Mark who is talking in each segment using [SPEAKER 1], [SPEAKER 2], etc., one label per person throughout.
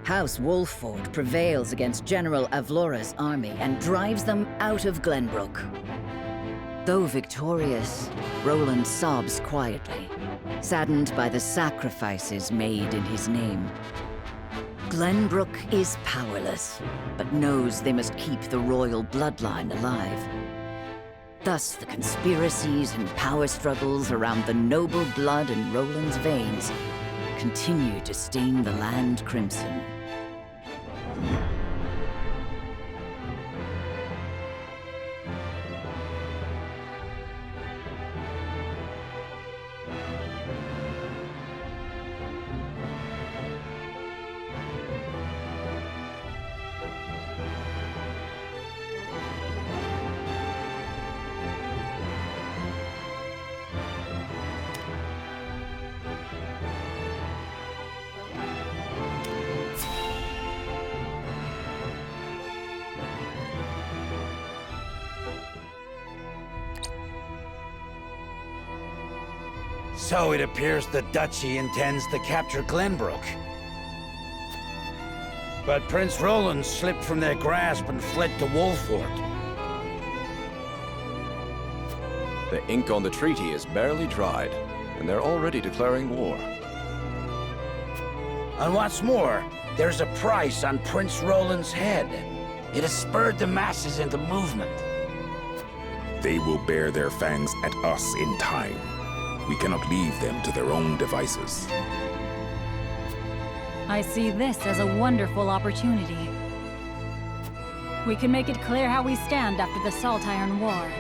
[SPEAKER 1] House Wolfhort prevails against General Avlora's army and drives them out of Glenbrook. Though victorious, Roland sobs quietly, saddened by the sacrifices made in his name. Glenbrook is powerless, but knows they must keep the royal bloodline alive. Thus, the conspiracies and power struggles around the noble blood in Roland's veins continue to stain the land crimson.
[SPEAKER 2] So it appears the Duchy intends to capture Glenbrook. But Prince Roland slipped from their grasp and fled to Wolfhort.
[SPEAKER 3] The ink on the treaty is barely dried, and they're already declaring war.
[SPEAKER 2] And what's more, there's a price on Prince Roland's head. It has spurred the masses into movement.
[SPEAKER 4] They will bear their fangs at us in time. We cannot leave them to their own devices.
[SPEAKER 5] I see this as a wonderful opportunity. We can make it clear how we stand after the Salt Iron War.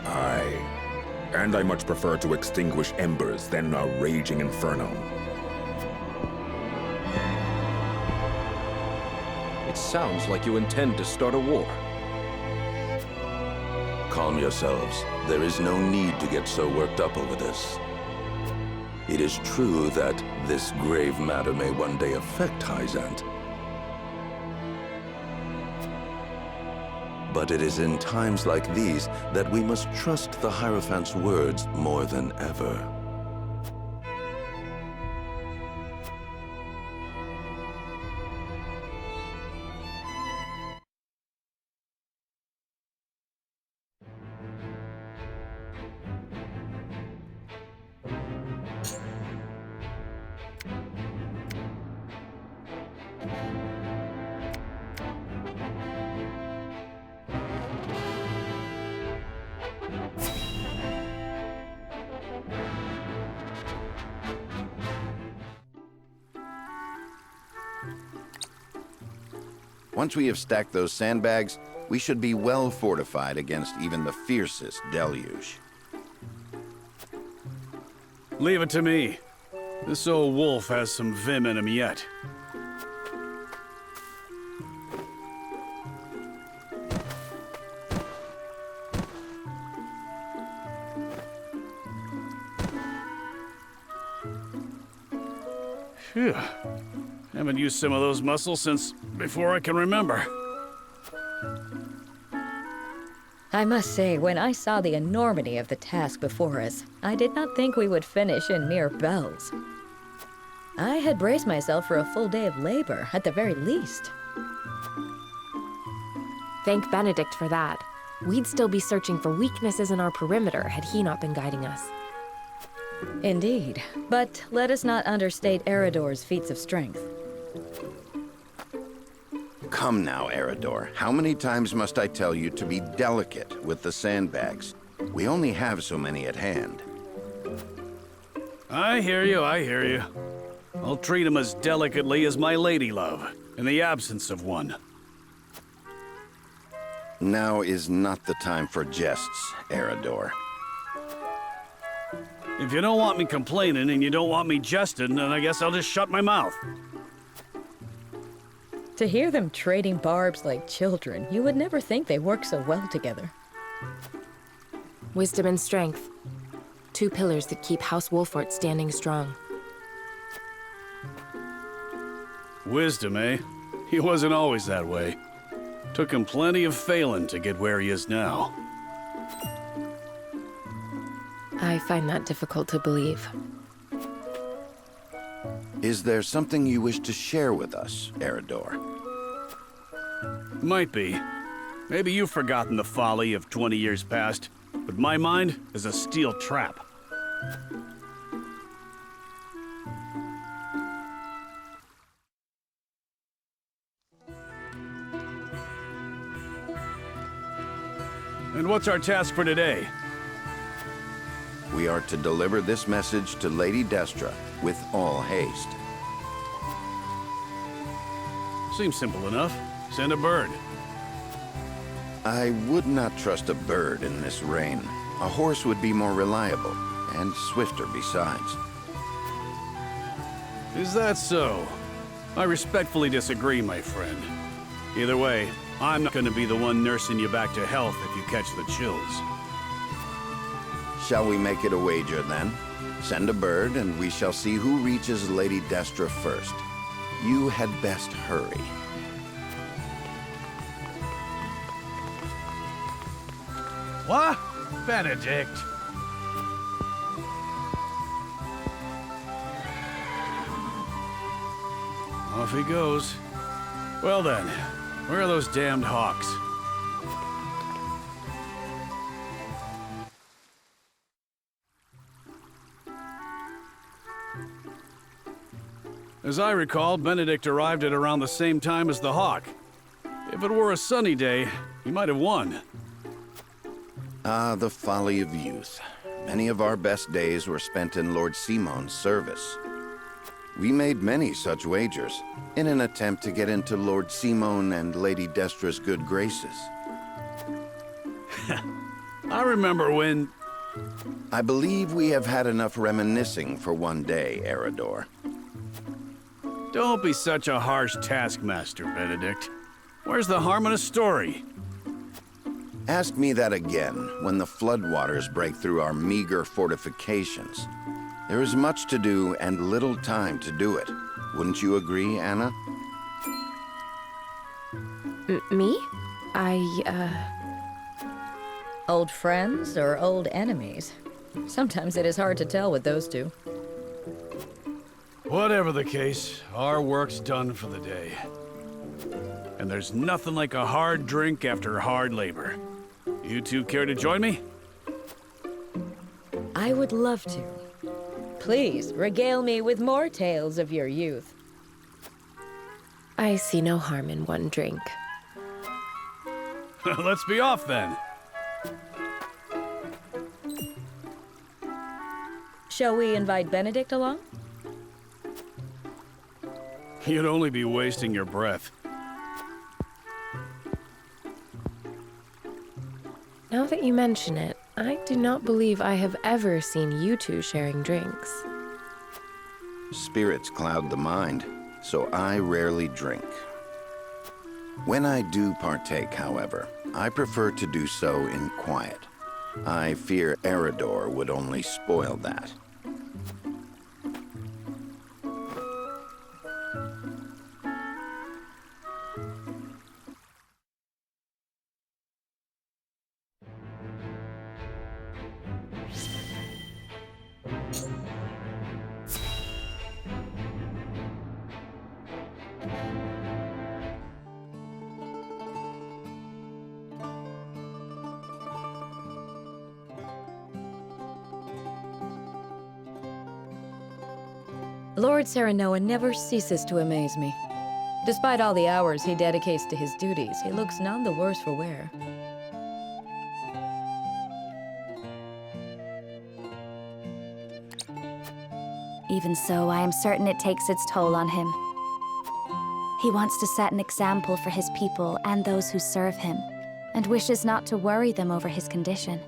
[SPEAKER 4] Aye. And I much prefer to extinguish embers than a raging inferno.
[SPEAKER 3] It sounds like you intend to start a war.
[SPEAKER 6] Calm yourselves. There is no need to get so worked up over this. It is true that this grave matter may one day affect Hyzant. But it is in times like these that we must trust the Hierophant's words more than ever.
[SPEAKER 7] Once we have stacked those sandbags, we should be well fortified against even the fiercest deluge.
[SPEAKER 8] Leave it to me. This old wolf has some vim in him yet. Phew. Haven't used some of those muscles since before I can remember.
[SPEAKER 9] I must say, when I saw the enormity of the task before us, I did not think we would finish in mere bells. I had braced myself for a full day of labor, at the very least.
[SPEAKER 10] Thank Benedict for that. We'd still be searching for weaknesses in our perimeter had he not been guiding us.
[SPEAKER 9] Indeed, but let us not understate Eredor's feats of strength.
[SPEAKER 7] Come now, Eredor. How many times must I tell you to be delicate with the sandbags? We only have so many at hand.
[SPEAKER 8] I hear you, I hear you. I'll treat him as delicately as my lady love, in the absence of one.
[SPEAKER 7] Now is not the time for jests, Eredor.
[SPEAKER 8] If you don't want me complaining and you don't want me jesting, then I guess I'll just shut my mouth.
[SPEAKER 9] To hear them trading barbs like children, you would never think they work so well together.
[SPEAKER 10] Wisdom and strength. Two pillars that keep House Wolfhort standing strong.
[SPEAKER 8] Wisdom, eh? He wasn't always that way. Took him plenty of failing to get where he is now.
[SPEAKER 10] I find that difficult to believe.
[SPEAKER 7] Is there something you wish to share with us, Eredor?
[SPEAKER 8] Might be. Maybe you've forgotten the folly of 20 years past, but my mind is a steel trap. And what's our task for today?
[SPEAKER 7] We are to deliver this message to Lady Destra with all haste.
[SPEAKER 8] Seems simple enough. Send a bird.
[SPEAKER 7] I would not trust a bird in this rain. A horse would be more reliable, and swifter besides.
[SPEAKER 8] Is that so? I respectfully disagree, my friend. Either way, I'm not going to be the one nursing you back to health if you catch the chills.
[SPEAKER 7] Shall we make it a wager, then? Send a bird, and we shall see who reaches Lady Destra first. You had best hurry.
[SPEAKER 8] What? Benedict. Off he goes. Well then, where are those damned hawks? As I recall, Benedict arrived at around the same time as the hawk. If it were a sunny day, he might have won.
[SPEAKER 7] Ah, the folly of youth. Many of our best days were spent in Lord Simon's service. We made many such wagers, in an attempt to get into Lord Simon and Lady Destra's good graces.
[SPEAKER 8] I remember when...
[SPEAKER 7] I believe we have had enough reminiscing for one day, Eredor.
[SPEAKER 8] Don't be such a harsh taskmaster, Benedict. Where's the harm in a story?
[SPEAKER 7] Ask me that again when the floodwaters break through our meager fortifications. There is much to do and little time to do it. Wouldn't you agree, Anna?
[SPEAKER 10] Me?
[SPEAKER 9] Old friends or old enemies? Sometimes it is hard to tell with those two.
[SPEAKER 8] Whatever the case, our work's done for the day. And there's nothing like a hard drink after hard labor. You two care to join me?
[SPEAKER 9] I would love to. Please, regale me with more tales of your youth.
[SPEAKER 10] I see no harm in one drink.
[SPEAKER 8] Let's be off then.
[SPEAKER 9] Shall we invite Benedict along?
[SPEAKER 8] You'd only be wasting your breath.
[SPEAKER 10] Now that you mention it, I do not believe I have ever seen you two sharing drinks.
[SPEAKER 7] Spirits cloud the mind, so I rarely drink. When I do partake, however, I prefer to do so in quiet. I fear Eredor would only spoil that.
[SPEAKER 9] Lord Serenoa never ceases to amaze me. Despite all the hours he dedicates to his duties, he looks none the worse for wear.
[SPEAKER 11] Even so, I am certain it takes its toll on him. He wants to set an example for his people and those who serve him, and wishes not to worry them over his condition.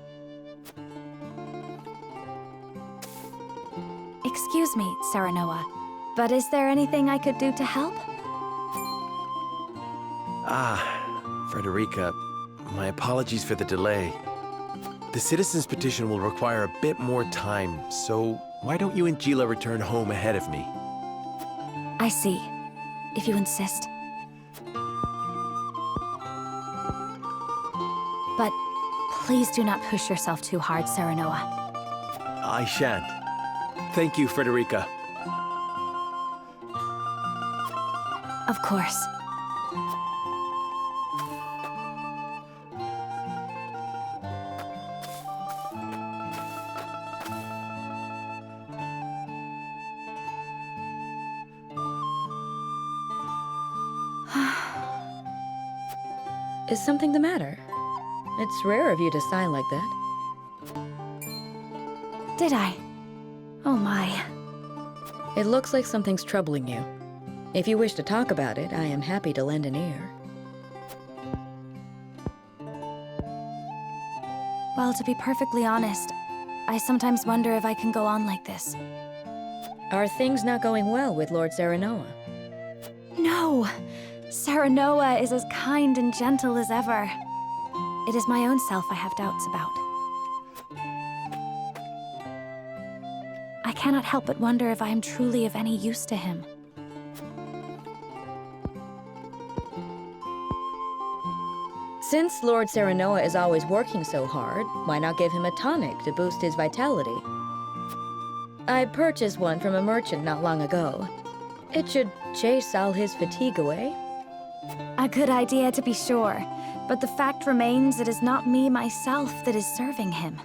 [SPEAKER 11] Excuse me, Serenoa, but is there anything I could do to help?
[SPEAKER 12] Frederica, my apologies for the delay. The citizen's petition will require a bit more time, so why don't you and Gila return home ahead of me?
[SPEAKER 11] I see, if you insist. But please do not push yourself too hard, Serenoa.
[SPEAKER 12] I shan't. Thank you, Frederica.
[SPEAKER 11] Of course.
[SPEAKER 9] Is something the matter? It's rare of you to sigh like that.
[SPEAKER 11] Did I? Oh my.
[SPEAKER 9] It looks like something's troubling you. If you wish to talk about it, I am happy to lend an ear.
[SPEAKER 11] Well, to be perfectly honest, I sometimes wonder if I can go on like this.
[SPEAKER 9] Are things not going well with Lord Serenoa?
[SPEAKER 11] No! Serenoa is as kind and gentle as ever. It is my own self I have doubts about. I cannot help but wonder if I am truly of any use to him.
[SPEAKER 9] Since Lord Serenoa is always working so hard, why not give him a tonic to boost his vitality? I purchased one from a merchant not long ago. It should chase all his fatigue away.
[SPEAKER 11] A good idea to be sure, but the fact remains it is not me myself that is serving him.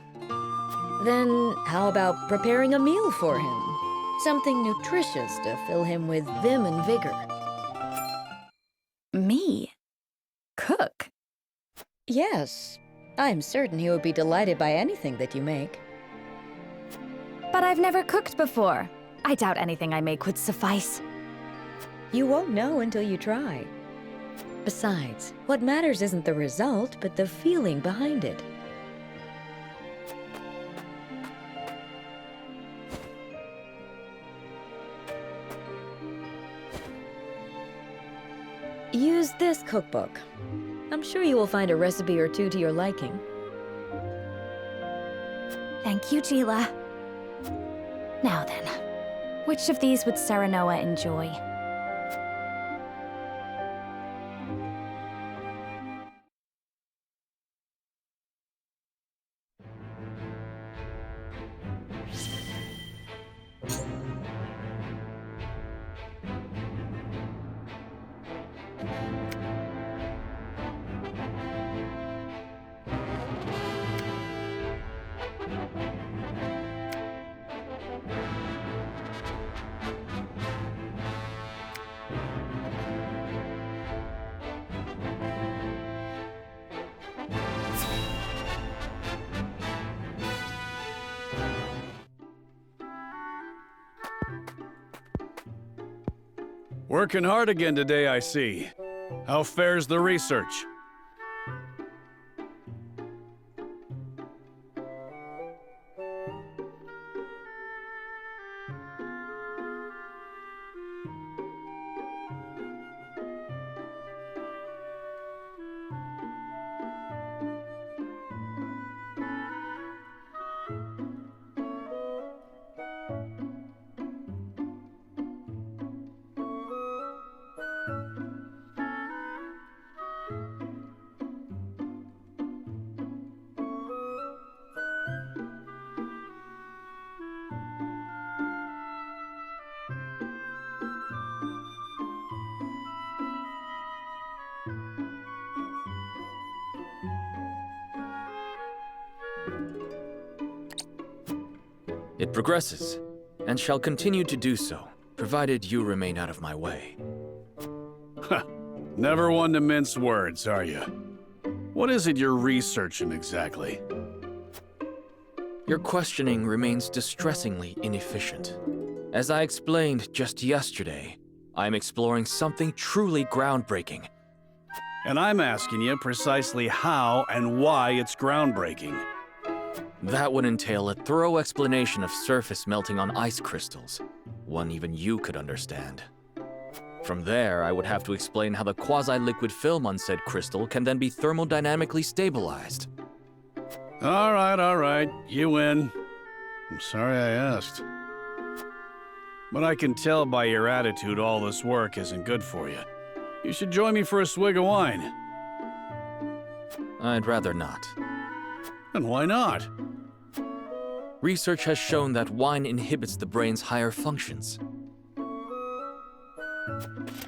[SPEAKER 9] Then how about preparing a meal for him? Something nutritious to fill him with vim and vigor.
[SPEAKER 11] Me? Cook?
[SPEAKER 9] Yes. I'm certain he would be delighted by anything that you make.
[SPEAKER 11] But I've never cooked before. I doubt anything I make would suffice.
[SPEAKER 9] You won't know until you try. Besides, what matters isn't the result, but the feeling behind it. Use this cookbook. I'm sure you will find a recipe or two to your liking.
[SPEAKER 11] Thank you, Gila. Now then, which of these would Serenoa enjoy?
[SPEAKER 8] Working hard again today, I see. How fares the research?
[SPEAKER 13] It progresses, and shall continue to do so, provided you remain out of my way.
[SPEAKER 8] Never one to mince words, are you? What is it you're researching exactly?
[SPEAKER 13] Your questioning remains distressingly inefficient. As I explained just yesterday, I'm exploring something truly groundbreaking.
[SPEAKER 8] And I'm asking you precisely how and why it's groundbreaking.
[SPEAKER 13] That would entail a thorough explanation of surface melting on ice crystals, one even you could understand. From there, I would have to explain how the quasi-liquid film on said crystal can then be thermodynamically stabilized.
[SPEAKER 8] All right, you win. I'm sorry I asked. But I can tell by your attitude all this work isn't good for you. You should join me for a swig of wine.
[SPEAKER 13] I'd rather not.
[SPEAKER 8] And why not?
[SPEAKER 13] Research has shown that wine inhibits the brain's higher functions.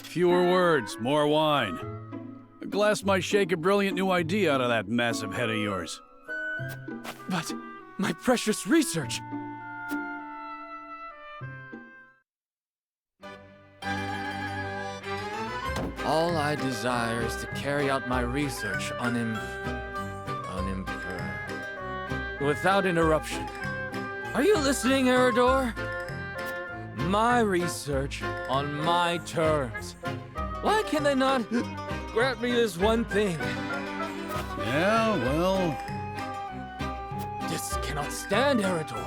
[SPEAKER 8] Fewer words, more wine. A glass might shake a brilliant new idea out of that massive head of yours.
[SPEAKER 13] But my precious research! All I desire is to carry out my research without interruption. Are you listening, Eridor? My research on my terms. Why can they not grant me this one thing?
[SPEAKER 8] Yeah, well...
[SPEAKER 13] This cannot stand, Eridor.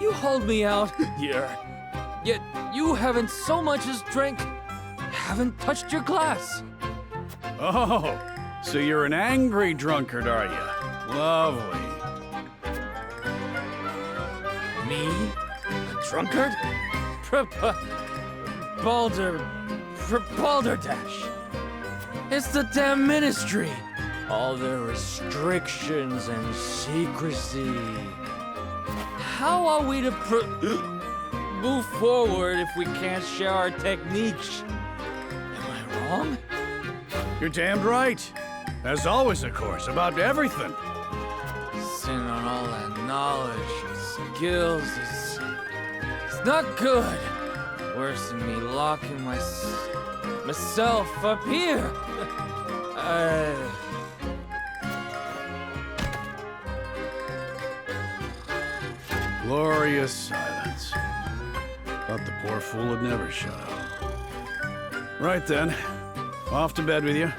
[SPEAKER 13] You hold me out here, yet you haven't so much as haven't touched your glass.
[SPEAKER 8] Oh, so you're an angry drunkard, are you? Lovely.
[SPEAKER 13] Me? A drunkard? Balderdash. It's the damn ministry. All their restrictions and secrecy. How are we to move forward if we can't share our techniques? Am I wrong?
[SPEAKER 8] You're damned right. As always, of course, about everything.
[SPEAKER 13] Sin on all that knowledge and skills it's not good. Worse than me locking myself up here.
[SPEAKER 8] Glorious silence. Thought the poor fool would never shut up. Right then. Off to bed with you.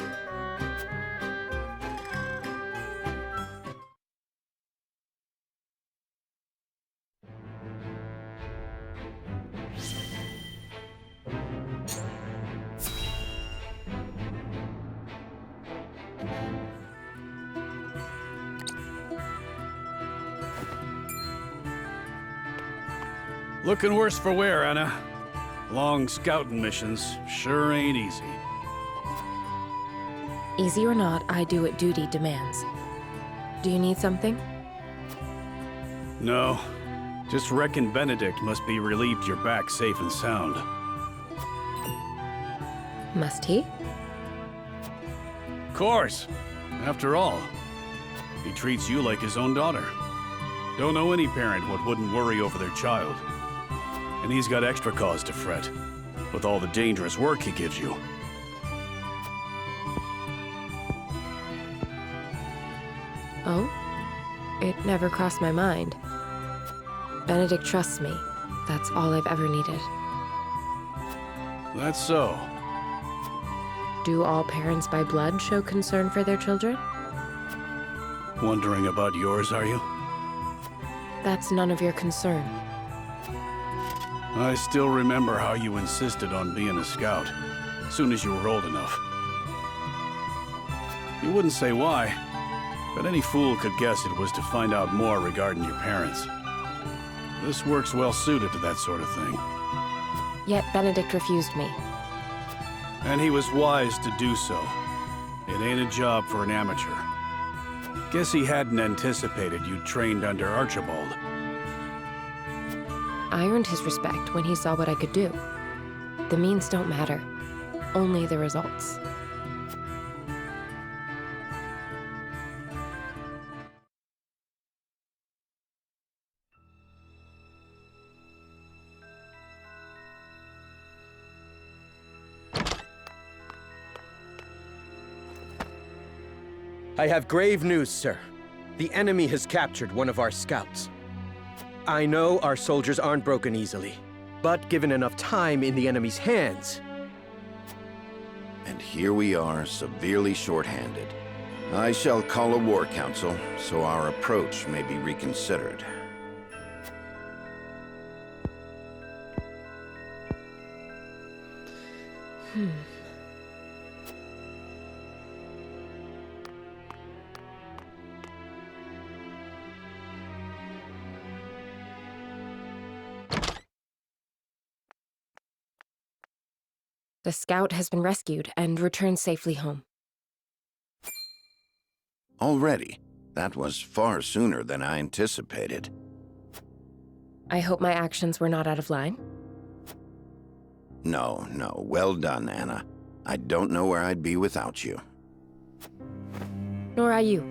[SPEAKER 8] Looking worse for wear, Anna. Long scouting missions sure ain't easy.
[SPEAKER 10] Easy or not, I do what duty demands. Do you need something?
[SPEAKER 8] No. Just reckon Benedict must be relieved you're back safe and sound.
[SPEAKER 10] Must he?
[SPEAKER 8] Course. After all, he treats you like his own daughter. Don't know any parent what wouldn't worry over their child. And he's got extra cause to fret, with all the dangerous work he gives you.
[SPEAKER 10] Oh? It never crossed my mind. Benedict trusts me. That's all I've ever needed.
[SPEAKER 8] That's so.
[SPEAKER 10] Do all parents by blood show concern for their children?
[SPEAKER 8] Wondering about yours, are you?
[SPEAKER 10] That's none of your concern.
[SPEAKER 8] I still remember how you insisted on being a scout, as soon as you were old enough. You wouldn't say why, but any fool could guess it was to find out more regarding your parents. This work's well suited to that sort of thing.
[SPEAKER 10] Yet Benedict refused me.
[SPEAKER 8] And he was wise to do so. It ain't a job for an amateur. Guess he hadn't anticipated you'd trained under Archibald.
[SPEAKER 10] I earned his respect when he saw what I could do. The means don't matter, only the results.
[SPEAKER 14] I have grave news, sir. The enemy has captured one of our scouts. I know our soldiers aren't broken easily, but given enough time in the enemy's hands...
[SPEAKER 7] And here we are, severely short-handed. I shall call a war council, so our approach may be reconsidered.
[SPEAKER 10] The scout has been rescued and returned safely home.
[SPEAKER 7] Already? That was far sooner than I anticipated.
[SPEAKER 10] I hope my actions were not out of line.
[SPEAKER 7] No, no. Well done, Anna. I don't know where I'd be without you.
[SPEAKER 10] Nor are you.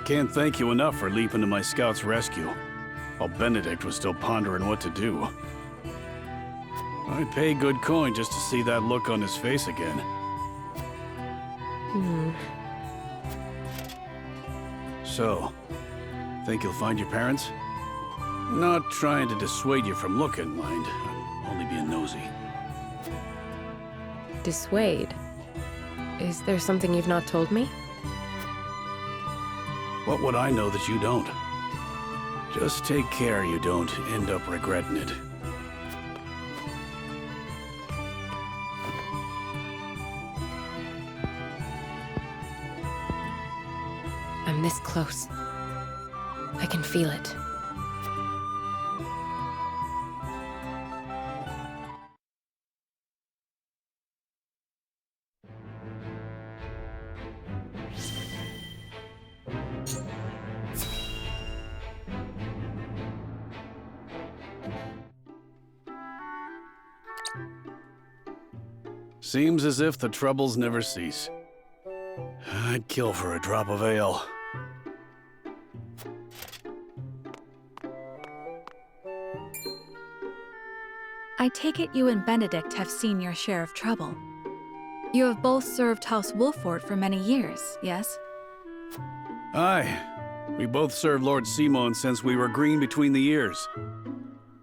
[SPEAKER 8] Can't thank you enough for leaping to my scout's rescue, while Benedict was still pondering what to do. I'd pay good coin just to see that look on his face again. So, think you'll find your parents? Not trying to dissuade you from looking, mind. I'm only being nosy.
[SPEAKER 10] Dissuade? Is there something you've not told me?
[SPEAKER 8] What would I know that you don't? Just take care you don't end up regretting it.
[SPEAKER 10] I'm this close. I can feel it.
[SPEAKER 8] Seems as if the troubles never cease. I'd kill for a drop of ale.
[SPEAKER 15] I take it you and Benedict have seen your share of trouble. You have both served House Wolfhort for many years, yes?
[SPEAKER 8] Aye. We both served Lord Simon since we were green between the ears.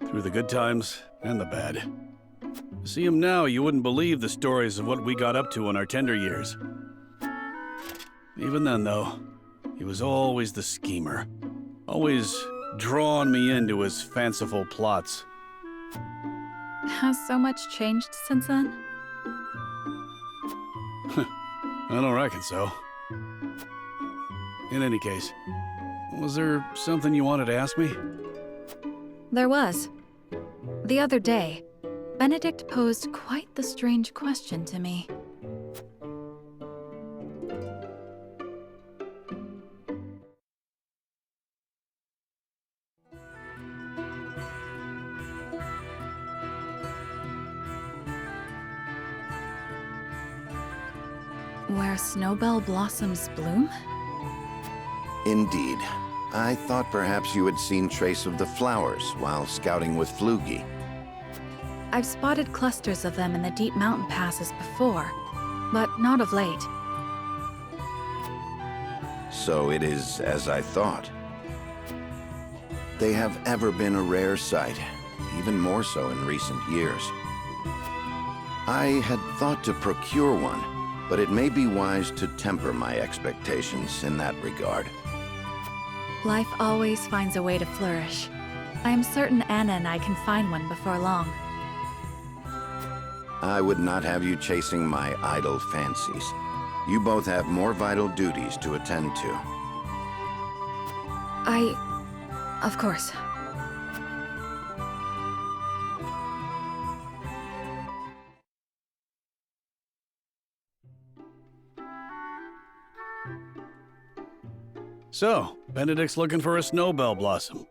[SPEAKER 8] Through the good times and the bad. To see him now, you wouldn't believe the stories of what we got up to in our tender years. Even then, though, he was always the schemer. Always drawing me into his fanciful plots.
[SPEAKER 15] Has so much changed since then?
[SPEAKER 8] I don't reckon so. In any case, was there something you wanted to ask me?
[SPEAKER 15] There was. The other day, Benedict posed quite the strange question to me. Where snowbell blossoms bloom?
[SPEAKER 7] Indeed. I thought perhaps you had seen trace of the flowers while scouting with Flugy.
[SPEAKER 15] I've spotted clusters of them in the deep mountain passes before, but not of late.
[SPEAKER 7] So it is as I thought. They have ever been a rare sight, even more so in recent years. I had thought to procure one, but it may be wise to temper my expectations in that regard.
[SPEAKER 15] Life always finds a way to flourish. I am certain Anna and I can find one before long.
[SPEAKER 7] I would not have you chasing my idle fancies. You both have more vital duties to attend to.
[SPEAKER 15] Of course.
[SPEAKER 8] So, Benedict's looking for a snowbell blossom.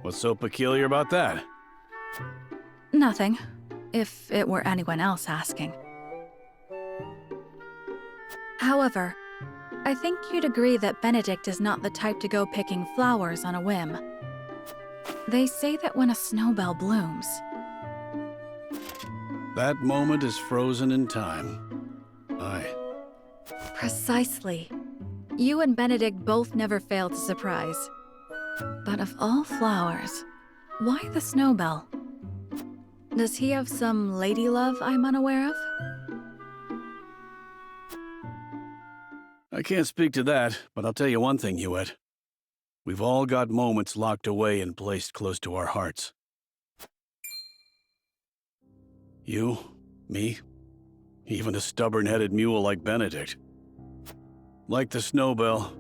[SPEAKER 8] What's so peculiar about that?
[SPEAKER 15] Nothing, if it were anyone else asking. However, I think you'd agree that Benedict is not the type to go picking flowers on a whim. They say that when a snowbell blooms...
[SPEAKER 8] That moment is frozen in time. Aye.
[SPEAKER 15] Precisely. You and Benedict both never fail to surprise. But of all flowers, why the snowbell? Does he have some lady love I'm unaware of?
[SPEAKER 8] I can't speak to that, but I'll tell you one thing, Hewitt. We've all got moments locked away and placed close to our hearts. You, me, even a stubborn-headed mule like Benedict. Like the snowbell,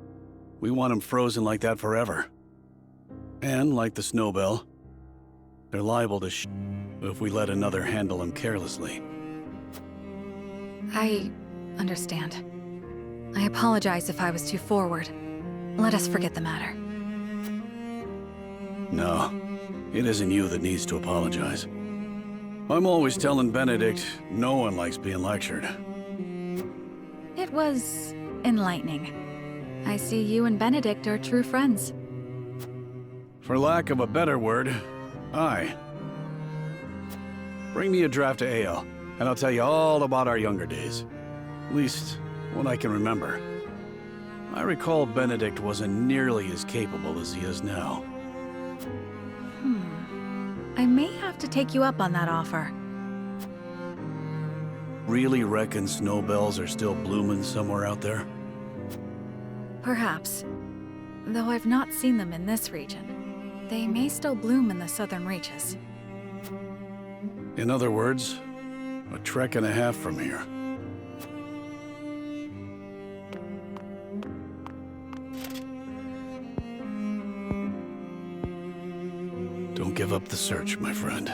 [SPEAKER 8] we want him frozen like that forever. And like the snowbell, they're liable to if we let another handle him carelessly.
[SPEAKER 15] I understand. I apologize if I was too forward. Let us forget the matter.
[SPEAKER 8] No, it isn't you that needs to apologize. I'm always telling Benedict no one likes being lectured.
[SPEAKER 15] It was enlightening. I see you and Benedict are true friends.
[SPEAKER 8] For lack of a better word, aye. Bring me a draft of ale, and I'll tell you all about our younger days. At least, what I can remember. I recall Benedict wasn't nearly as capable as he is now.
[SPEAKER 15] I may have to take you up on that offer.
[SPEAKER 8] Really reckon snowbells are still blooming somewhere out there?
[SPEAKER 15] Perhaps. Though I've not seen them in this region. They may still bloom in the southern reaches.
[SPEAKER 8] In other words, a trek and a half from here. Don't give up the search, my friend.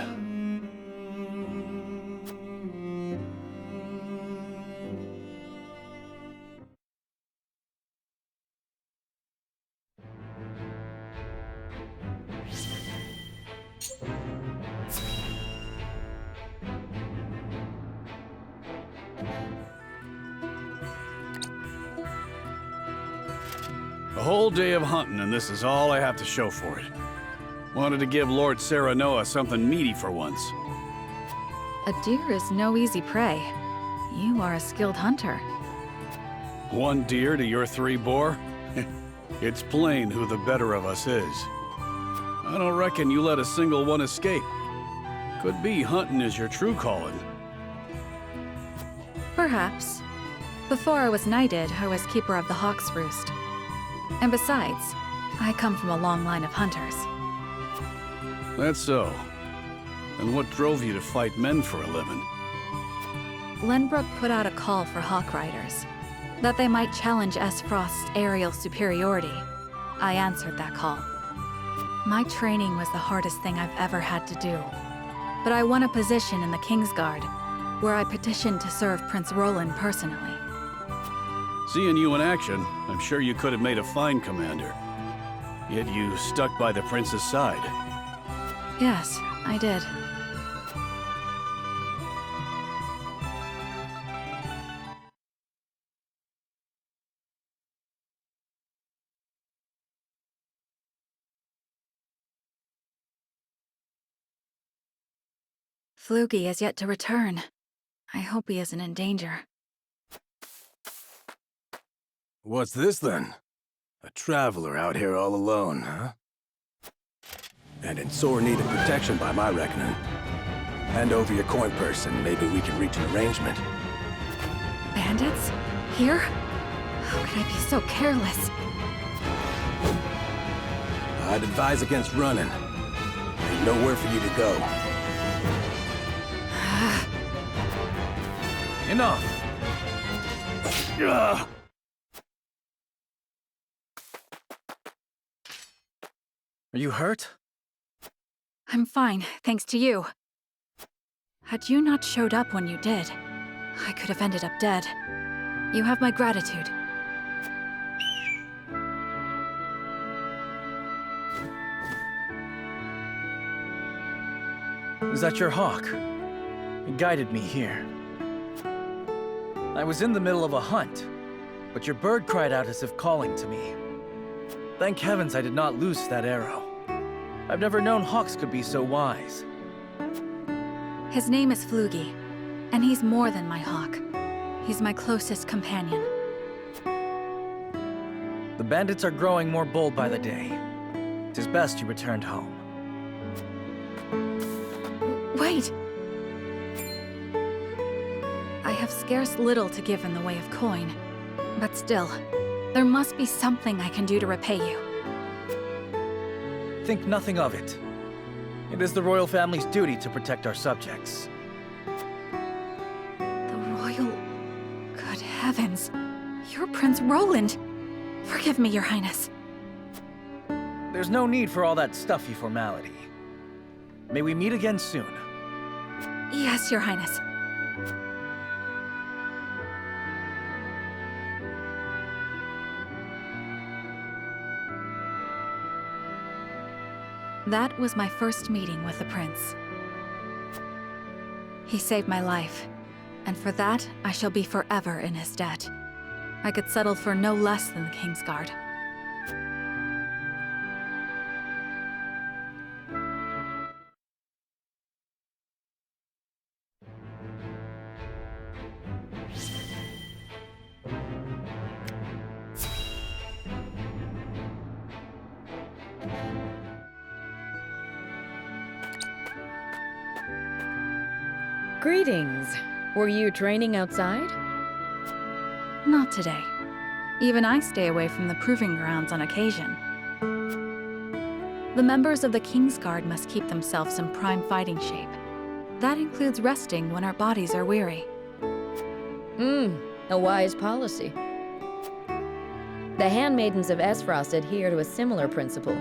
[SPEAKER 8] A whole day of hunting, and this is all I have to show for it. Wanted to give Lord Serenoa something meaty for once.
[SPEAKER 15] A deer is no easy prey. You are a skilled hunter.
[SPEAKER 8] 1 deer to your 3 boar? It's plain who the better of us is. I don't reckon you let a single one escape. Could be hunting is your true calling.
[SPEAKER 15] Perhaps. Before I was knighted, I was keeper of the Hawk's Roost. And besides, I come from a long line of hunters.
[SPEAKER 8] That's so. And what drove you to fight men for a living?
[SPEAKER 15] Lenbrook put out a call for hawk riders, that they might challenge S. Frost's aerial superiority. I answered that call. My training was the hardest thing I've ever had to do. But I won a position in the Kingsguard, where I petitioned to serve Prince Roland personally.
[SPEAKER 8] Seeing you in action, I'm sure you could have made a fine commander. Yet you stuck by the prince's side.
[SPEAKER 15] Yes, I did. Flugy has yet to return. I hope he isn't in danger.
[SPEAKER 16] What's this then? A traveler out here all alone, huh? And in sore need of protection by my reckoning. Hand over your coin purse and maybe we can reach an arrangement.
[SPEAKER 15] Bandits? Here? How could I be so careless?
[SPEAKER 16] I'd advise against running. Ain't nowhere for you to go.
[SPEAKER 12] Enough! Are you hurt?
[SPEAKER 15] I'm fine, thanks to you. Had you not showed up when you did, I could have ended up dead. You have my gratitude.
[SPEAKER 12] Is that your hawk? It guided me here. I was in the middle of a hunt, but your bird cried out as if calling to me. Thank heavens I did not loose that arrow. I've never known hawks could be so wise.
[SPEAKER 15] His name is Flugy, and he's more than my hawk. He's my closest companion.
[SPEAKER 12] The bandits are growing more bold by the day. 'Tis best you returned home.
[SPEAKER 15] Wait! I have scarce little to give in the way of coin, but still, there must be something I can do to repay you.
[SPEAKER 12] Think nothing of it. It is the royal family's duty to protect our subjects.
[SPEAKER 15] The royal... Good heavens. You're Prince Roland. Forgive me, Your Highness.
[SPEAKER 12] There's no need for all that stuffy formality. May we meet again soon.
[SPEAKER 15] Yes, Your Highness. That was my first meeting with the prince. He saved my life, and for that, I shall be forever in his debt. I could settle for no less than the Kingsguard.
[SPEAKER 9] Greetings. Were you training outside?
[SPEAKER 15] Not today. Even I stay away from the proving grounds on occasion. The members of the Kingsguard must keep themselves in prime fighting shape. That includes resting when our bodies are weary.
[SPEAKER 9] A wise policy. The handmaidens of Esfrost adhere to a similar principle.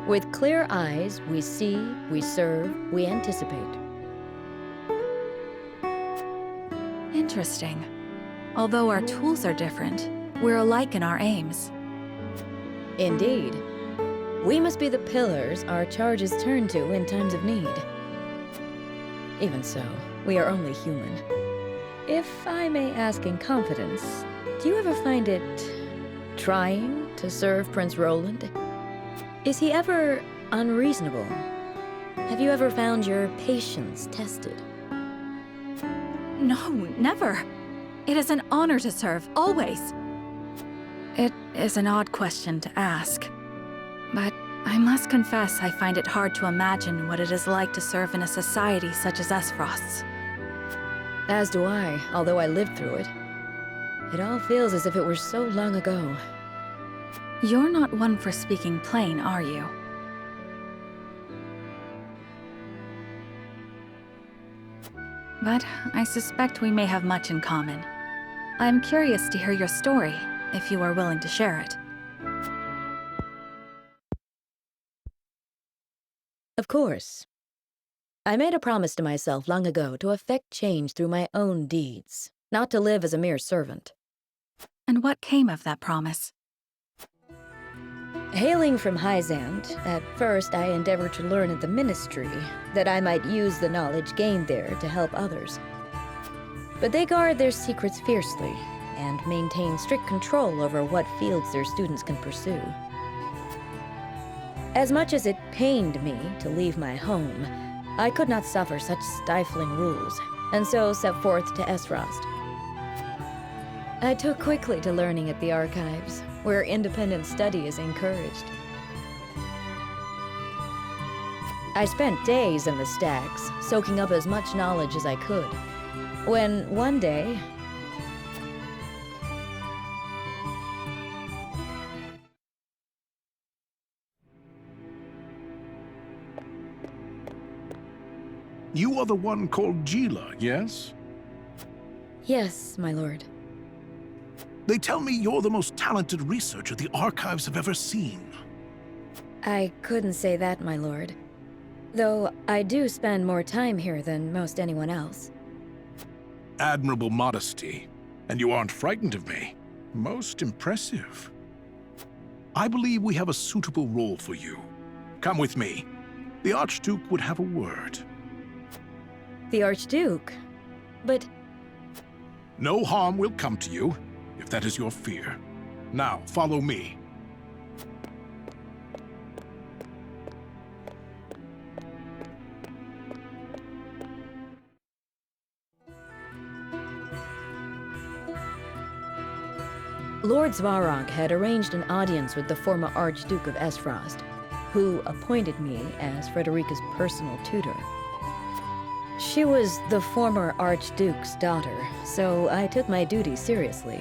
[SPEAKER 9] With clear eyes, we see, we serve, we anticipate.
[SPEAKER 15] Interesting. Although our tools are different, we're alike in our aims.
[SPEAKER 9] Indeed. We must be the pillars our charges turn to in times of need. Even so, we are only human. If I may ask in confidence, do you ever find it trying to serve Prince Roland? Is he ever unreasonable? Have you ever found your patience tested?
[SPEAKER 15] No, never. It is an honor to serve, always. It is an odd question to ask, but I must confess I find it hard to imagine what it is like to serve in a society such as Esfrost's.
[SPEAKER 9] As do I, although I lived through it. It all feels as if it were so long ago.
[SPEAKER 15] You're not one for speaking plain, are you? But I suspect we may have much in common. I'm curious to hear your story, if you are willing to share it.
[SPEAKER 9] Of course. I made a promise to myself long ago to effect change through my own deeds, not to live as a mere servant.
[SPEAKER 15] And what came of that promise?
[SPEAKER 9] Hailing from Hyzand, at first I endeavored to learn at the ministry, that I might use the knowledge gained there to help others. But they guard their secrets fiercely, and maintain strict control over what fields their students can pursue. As much as it pained me to leave my home, I could not suffer such stifling rules, and so set forth to Esfrost. I took quickly to learning at the archives, where independent study is encouraged. I spent days in the stacks, soaking up as much knowledge as I could, when one day...
[SPEAKER 17] You are the one called Gila, yes?
[SPEAKER 9] Yes, my lord.
[SPEAKER 17] They tell me you're the most talented researcher the archives have ever seen.
[SPEAKER 9] I couldn't say that, my lord. Though I do spend more time here than most anyone else.
[SPEAKER 17] Admirable modesty. And you aren't frightened of me. Most impressive. I believe we have a suitable role for you. Come with me. The Archduke would have a word.
[SPEAKER 9] The Archduke? But...
[SPEAKER 17] No harm will come to you, if that is your fear. Now, follow me.
[SPEAKER 9] Lord Svarog had arranged an audience with the former Archduke of Esfrost, who appointed me as Frederica's personal tutor. She was the former Archduke's daughter, so I took my duty seriously.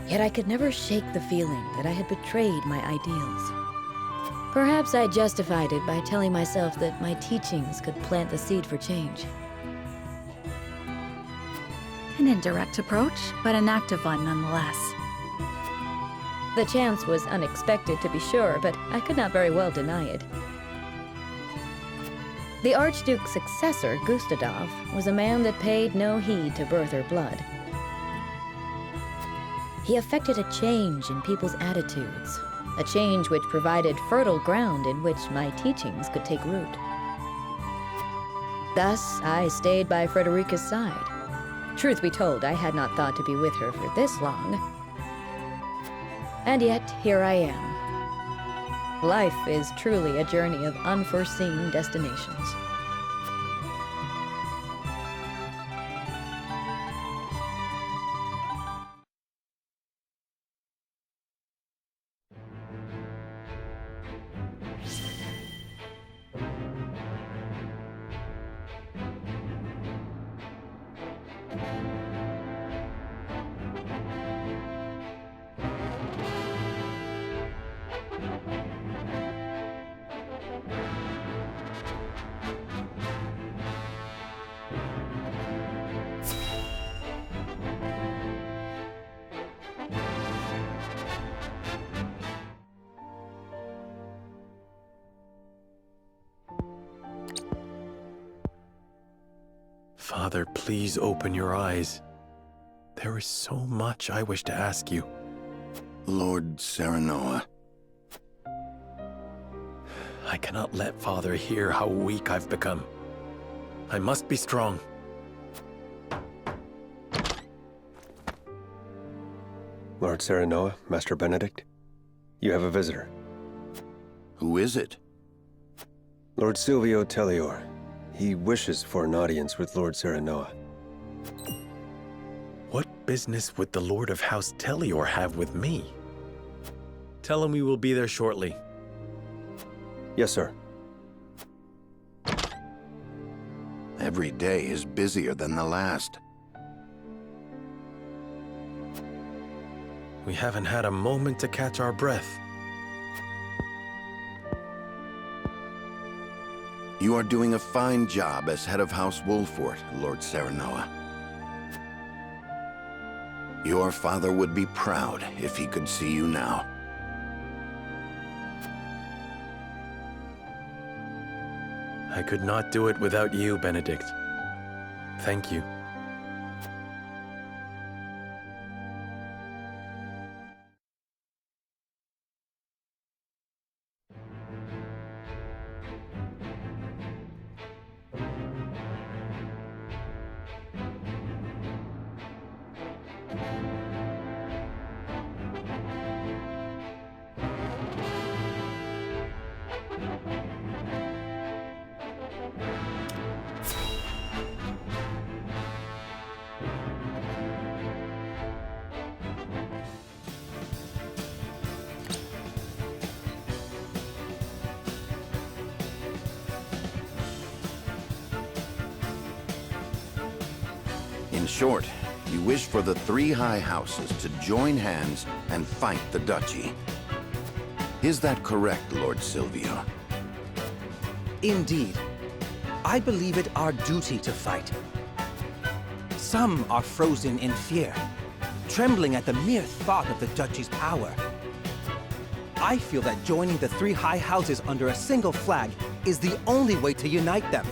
[SPEAKER 9] Yet I could never shake the feeling that I had betrayed my ideals. Perhaps I justified it by telling myself that my teachings could plant the seed for change.
[SPEAKER 15] An indirect approach, but an active one nonetheless.
[SPEAKER 9] The chance was unexpected, to be sure, but I could not very well deny it. The Archduke's successor, Gustadov, was a man that paid no heed to birth or blood. He effected a change in people's attitudes, a change which provided fertile ground in which my teachings could take root. Thus, I stayed by Frederica's side. Truth be told, I had not thought to be with her for this long. And yet, here I am. Life is truly a journey of unforeseen destinations.
[SPEAKER 18] Father, please open your eyes. There is so much I wish to ask you.
[SPEAKER 7] Lord Serenoa.
[SPEAKER 18] I cannot let Father hear how weak I've become. I must be strong.
[SPEAKER 14] Lord Serenoa, Master Benedict, you have a visitor.
[SPEAKER 7] Who is it?
[SPEAKER 14] Lord Silvio Tellior. He wishes for an audience with Lord Serenoa.
[SPEAKER 18] What business would the Lord of House Tellior have with me? Tell him we will be there shortly.
[SPEAKER 14] Yes, sir.
[SPEAKER 7] Every day is busier than the last.
[SPEAKER 18] We haven't had a moment to catch our breath.
[SPEAKER 7] You are doing a fine job as head of House Wolfhort, Lord Serenoa. Your father would be proud if he could see you now.
[SPEAKER 18] I could not do it without you, Benedict. Thank you.
[SPEAKER 7] In short, you wish for the three high houses to join hands and fight the duchy. Is that correct, Lord Silvio?
[SPEAKER 19] Indeed. I believe it our duty to fight. Some are frozen in fear, trembling at the mere thought of the duchy's power. I feel that joining the three high houses under a single flag is the only way to unite them.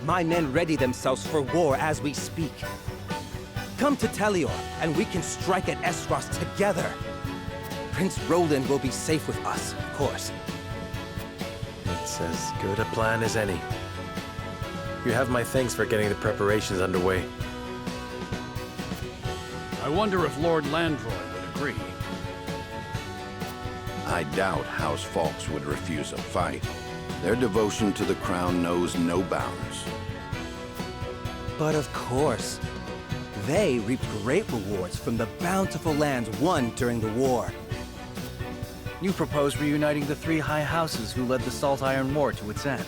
[SPEAKER 19] My men ready themselves for war as we speak. Come to Tellior, and we can strike at Esros together. Prince Roland will be safe with us, of course.
[SPEAKER 18] It's as good a plan as any. You have my thanks for getting the preparations underway.
[SPEAKER 8] I wonder if Lord Landroy would agree.
[SPEAKER 7] I doubt House Fawkes would refuse a fight. Their devotion to the crown knows no bounds.
[SPEAKER 19] But of course, they reaped great rewards from the bountiful lands won during the war.
[SPEAKER 12] You propose reuniting the three high houses who led the Salt Iron War to its end.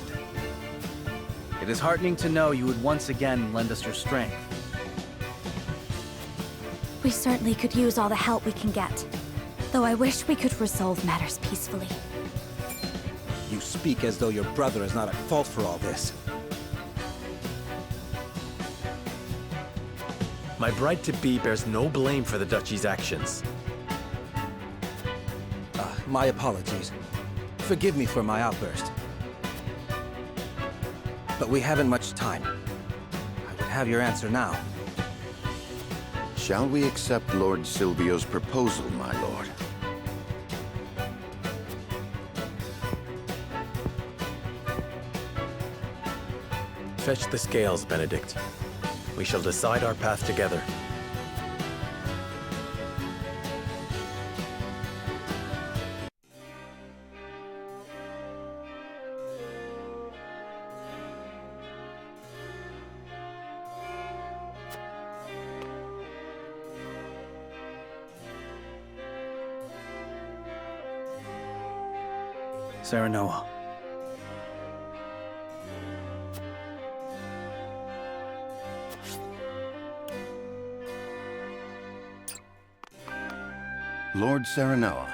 [SPEAKER 12] It is heartening to know you would once again lend us your strength.
[SPEAKER 11] We certainly could use all the help we can get, though I wish we could resolve matters peacefully.
[SPEAKER 19] You speak as though your brother is not at fault for all this.
[SPEAKER 18] My bride-to-be bears no blame for the duchy's actions.
[SPEAKER 19] My apologies. Forgive me for my outburst. But we haven't much time. I would have your answer now.
[SPEAKER 7] Shall we accept Lord Silvio's proposal, my lord?
[SPEAKER 18] Fetch the scales, Benedict. We shall decide our path together.
[SPEAKER 12] Serenoa.
[SPEAKER 7] Lord Serenoa.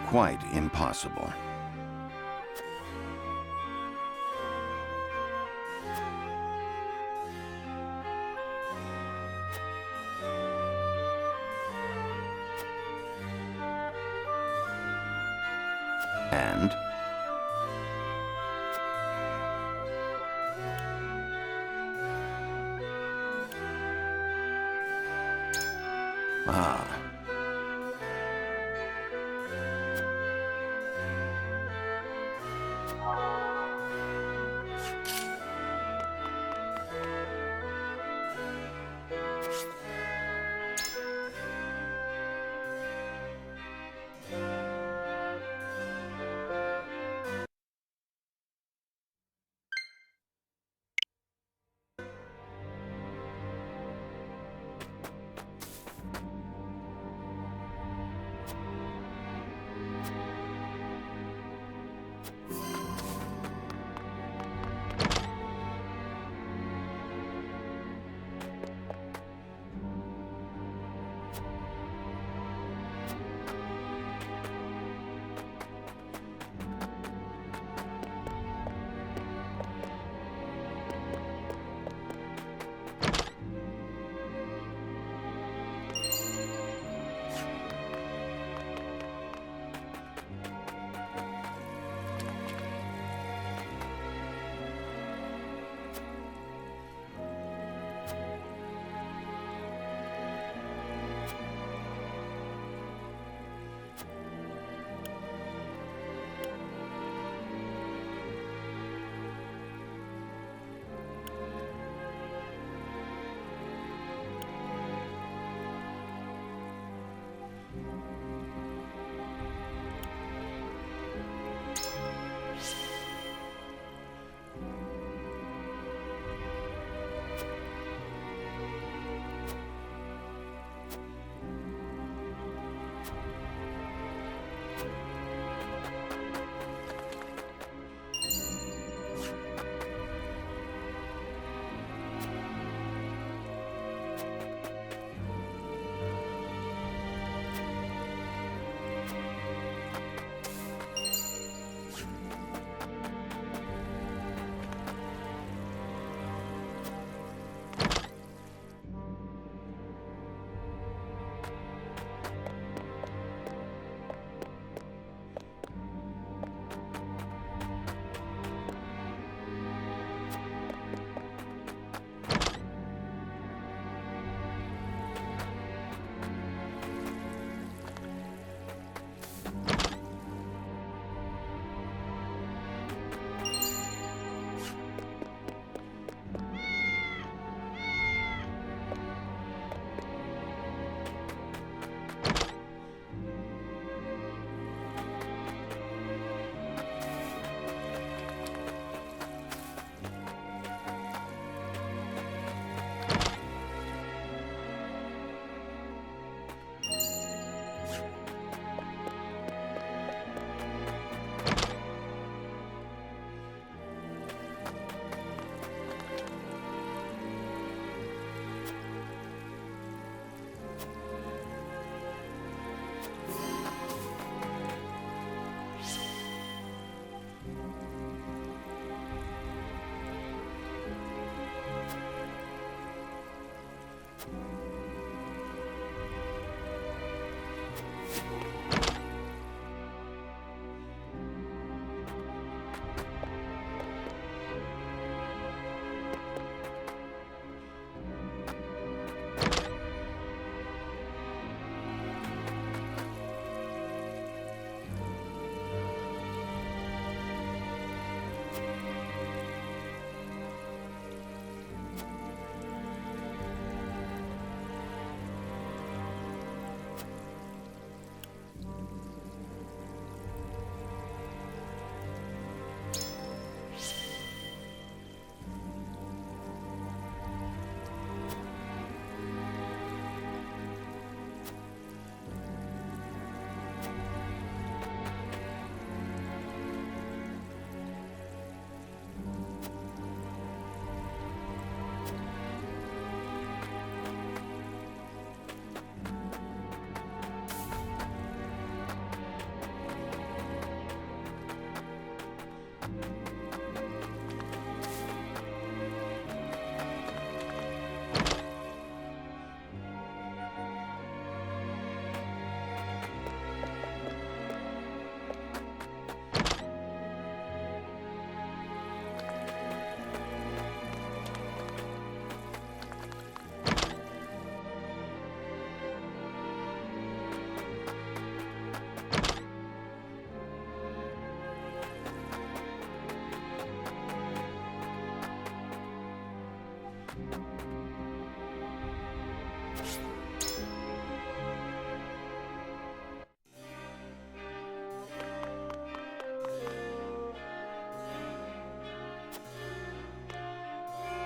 [SPEAKER 7] Quite impossible. And? Ah.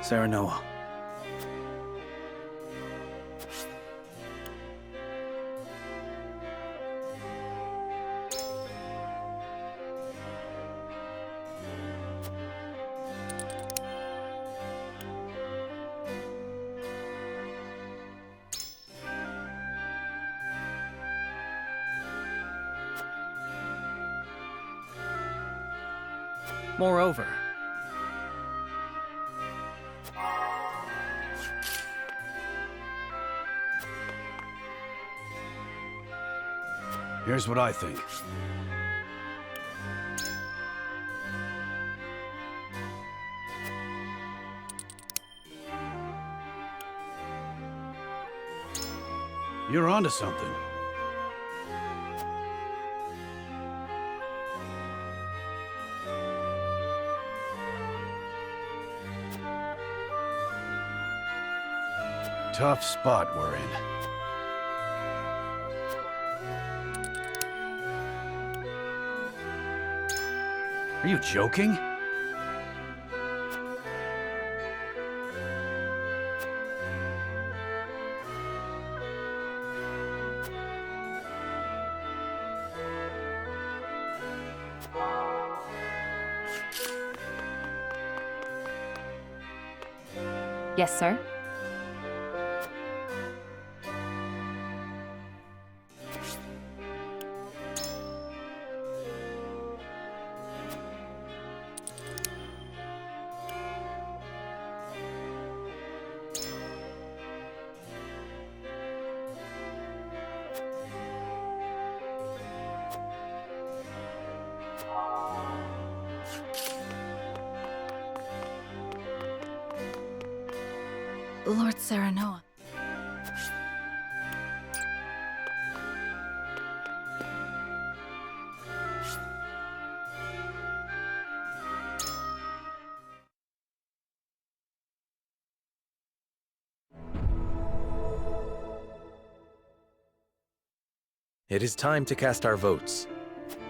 [SPEAKER 12] Serenoa. Moreover,
[SPEAKER 8] here's what I think. You're onto something. Tough spot we're in. Are you joking?
[SPEAKER 20] Yes, sir.
[SPEAKER 15] Lord Serenoa.
[SPEAKER 18] It is time to cast our votes.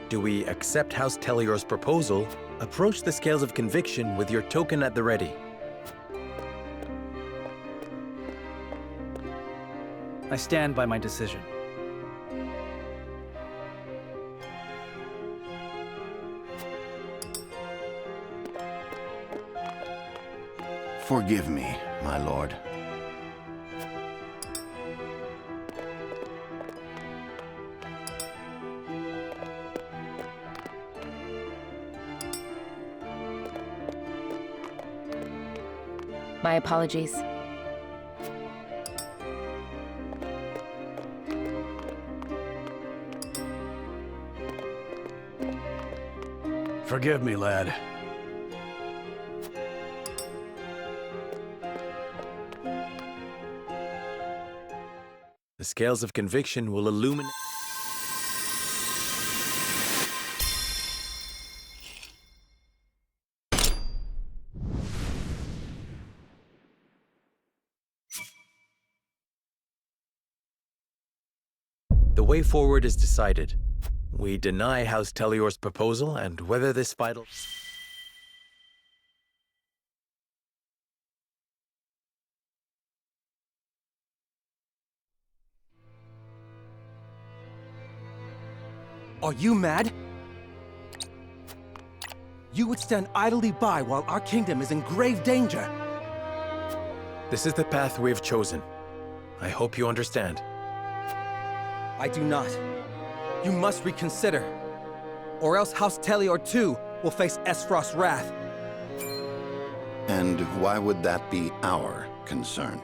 [SPEAKER 18] Do we accept House Tellior's proposal? Approach the scales of conviction with your token at the ready.
[SPEAKER 12] I stand by my decision.
[SPEAKER 7] Forgive me, my lord.
[SPEAKER 20] My apologies.
[SPEAKER 8] Forgive me, lad.
[SPEAKER 18] The scales of conviction will illuminate. The way forward is decided. We deny House Tellior's proposal, and whether this vital...
[SPEAKER 19] Are you mad? You would stand idly by while our kingdom is in grave danger.
[SPEAKER 18] This is the path we have chosen. I hope you understand.
[SPEAKER 19] I do not. You must reconsider. Or else House Tellior too will face Esfrost's wrath.
[SPEAKER 7] And why would that be our concern?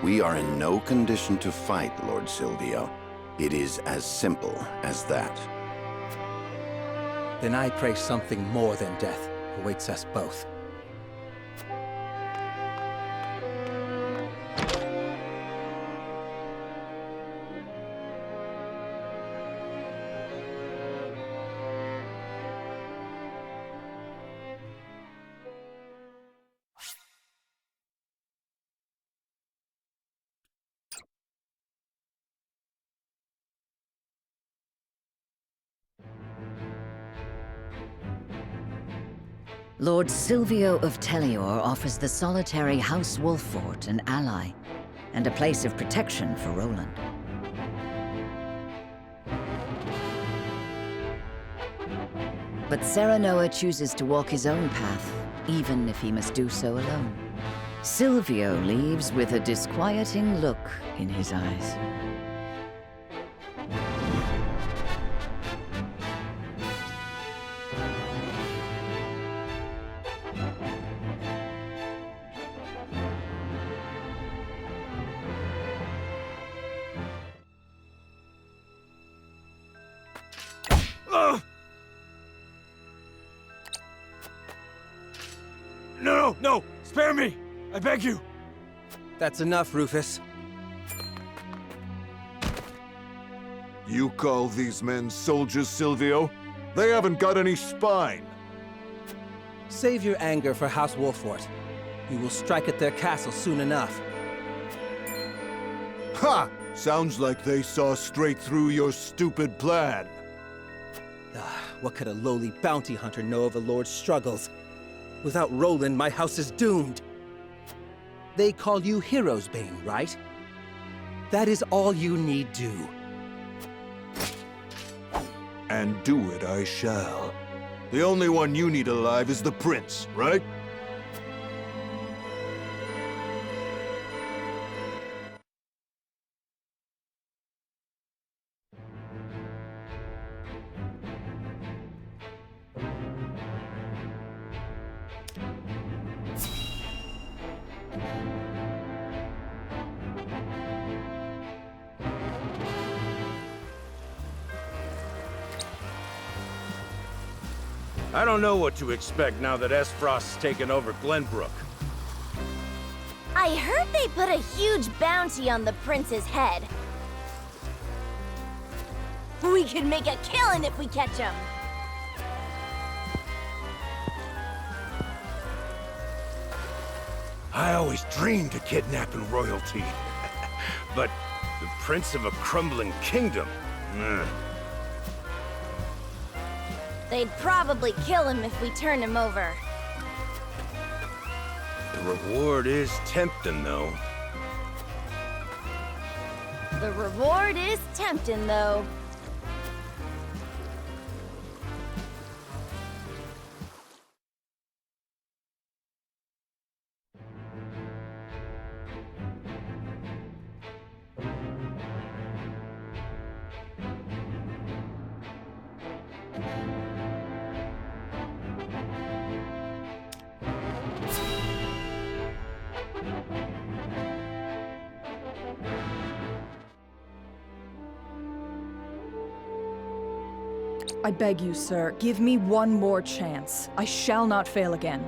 [SPEAKER 7] We are in no condition to fight, Lord Silvio. It is as simple as that.
[SPEAKER 19] Then I pray something more than death awaits us both.
[SPEAKER 1] Lord Silvio of Tellior offers the solitary House Wolfhort an ally, and a place of protection for Roland. But Serenoa chooses to walk his own path, even if he must do so alone. Silvio leaves with a disquieting look in his eyes.
[SPEAKER 16] No! Spare me! I beg you!
[SPEAKER 19] That's enough, Rufus.
[SPEAKER 21] You call these men soldiers, Silvio? They haven't got any spine.
[SPEAKER 19] Save your anger for House Wolfhort. We will strike at their castle soon enough.
[SPEAKER 21] Ha! Sounds like they saw straight through your stupid plan.
[SPEAKER 19] What could a lowly bounty hunter know of a lord's struggles? Without Roland, my house is doomed. They call you Hero's Bane, right? That is all you need do.
[SPEAKER 21] And do it I shall. The only one you need alive is the prince, right?
[SPEAKER 22] I don't know what to expect now that Frost's taken over Glenbrook.
[SPEAKER 23] I heard they put a huge bounty on the prince's head. We could make a killing if we catch him.
[SPEAKER 22] I always dreamed of kidnapping royalty. But the prince of a crumbling kingdom?
[SPEAKER 23] They'd probably kill him if we turn him over.
[SPEAKER 22] The reward is tempting, though.
[SPEAKER 23] The reward is tempting, though.
[SPEAKER 24] I beg you, sir, give me one more chance. I shall not fail again.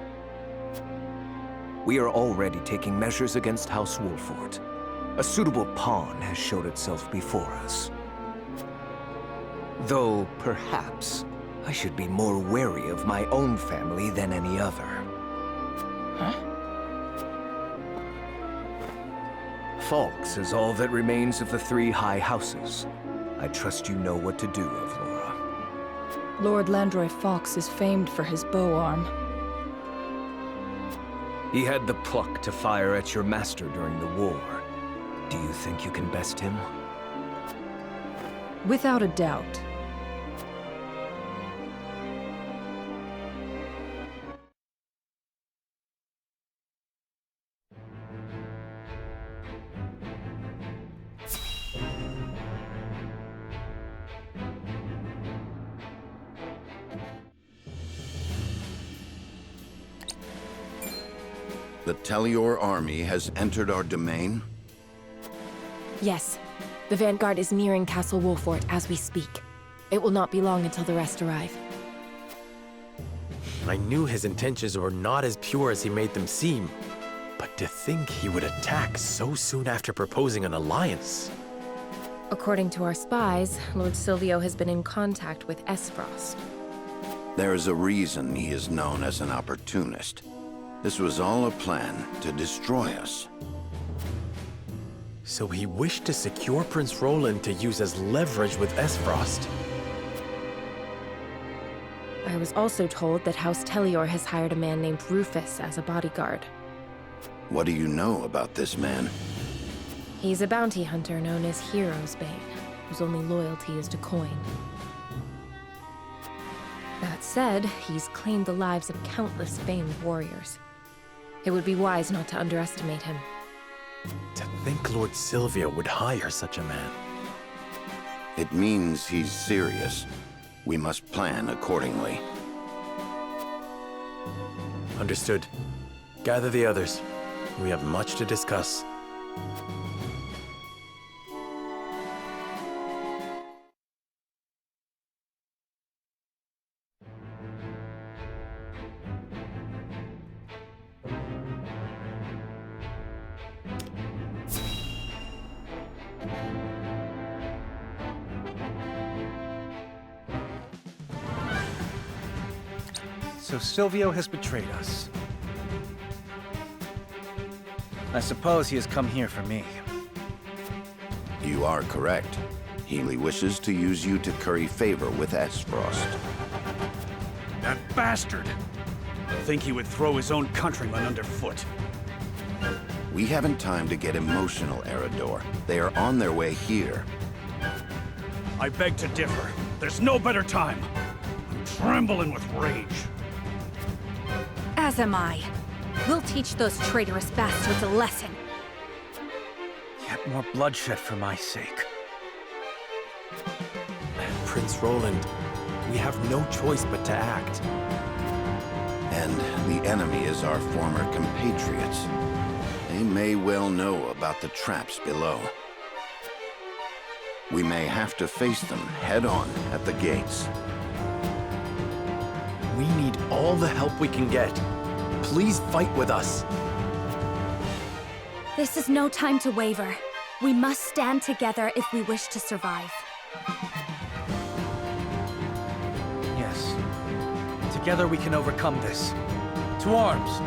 [SPEAKER 25] We are already taking measures against House Wolfhort. A suitable pawn has showed itself before us. Though, perhaps, I should be more wary of my own family than any other.
[SPEAKER 24] Huh?
[SPEAKER 25] Falks is all that remains of the three high houses. I trust you know what to do, Avlora.
[SPEAKER 24] Lord Landroy Fox is famed for his bow arm.
[SPEAKER 25] He had the pluck to fire at your master during the war. Do you think you can best him?
[SPEAKER 24] Without a doubt.
[SPEAKER 7] The Tellior army has entered our domain?
[SPEAKER 10] Yes. The vanguard is nearing Castle Wolfhort as we speak. It will not be long until the rest arrive.
[SPEAKER 18] I knew his intentions were not as pure as he made them seem. But to think he would attack so soon after proposing an alliance.
[SPEAKER 10] According to our spies, Lord Silvio has been in contact with Frost.
[SPEAKER 7] There is a reason he is known as an opportunist. This was all a plan to destroy us.
[SPEAKER 18] So he wished to secure Prince Roland to use as leverage with Frost.
[SPEAKER 10] I was also told that House Tellior has hired a man named Rufus as a bodyguard.
[SPEAKER 7] What do you know about this man?
[SPEAKER 10] He's a bounty hunter known as Hero's Bane, whose only loyalty is to coin. That said, he's claimed the lives of countless famed warriors. It would be wise not to underestimate him.
[SPEAKER 18] To think Lord Sylvia would hire such a man.
[SPEAKER 7] It means he's serious. We must plan accordingly.
[SPEAKER 18] Understood. Gather the others. We have much to discuss.
[SPEAKER 12] So Silvio has betrayed us. I suppose he has come here for me.
[SPEAKER 7] You are correct. Healy wishes to use you to curry favor with Esfrost.
[SPEAKER 8] That bastard! I think he would throw his own countrymen underfoot.
[SPEAKER 7] We haven't time to get emotional, Eredor. They are on their way here.
[SPEAKER 8] I beg to differ. There's no better time. I'm trembling with rage.
[SPEAKER 15] As am I. We'll teach those traitorous bastards a lesson.
[SPEAKER 12] Yet more bloodshed for my sake.
[SPEAKER 18] Prince Roland, we have no choice but to act.
[SPEAKER 7] And the enemy is our former compatriots. They may well know about the traps below. We may have to face them head-on at the gates.
[SPEAKER 18] We need all the help we can get. Please fight with us.
[SPEAKER 11] This is no time to waver. We must stand together if we wish to survive.
[SPEAKER 12] Yes. Together we can overcome this. To arms!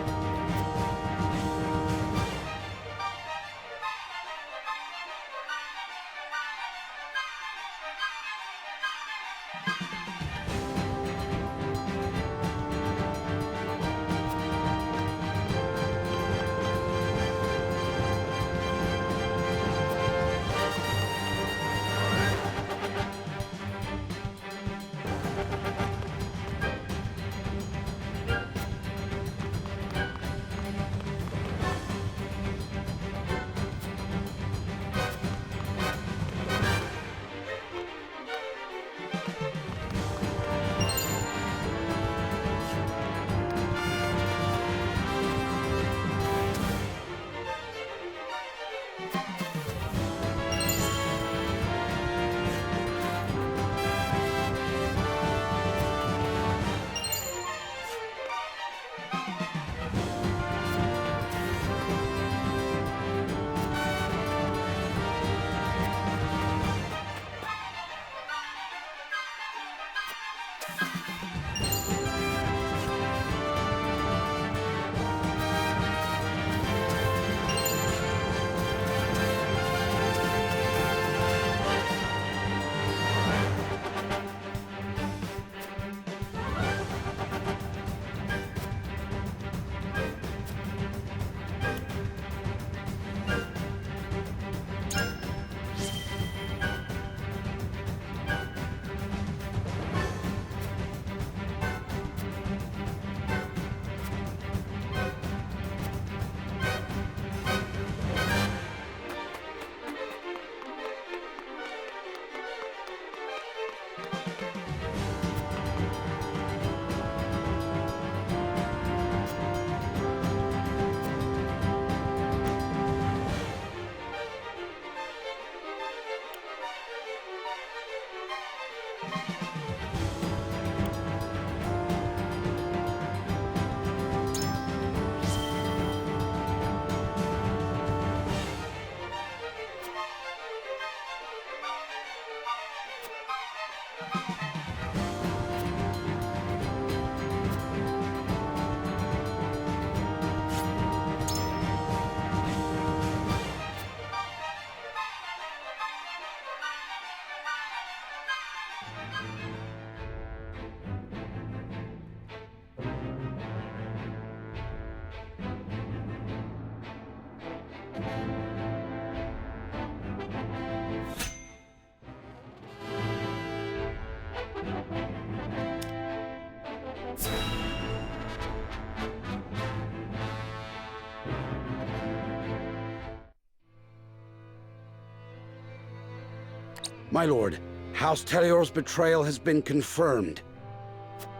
[SPEAKER 2] My lord, House Telior's betrayal has been confirmed.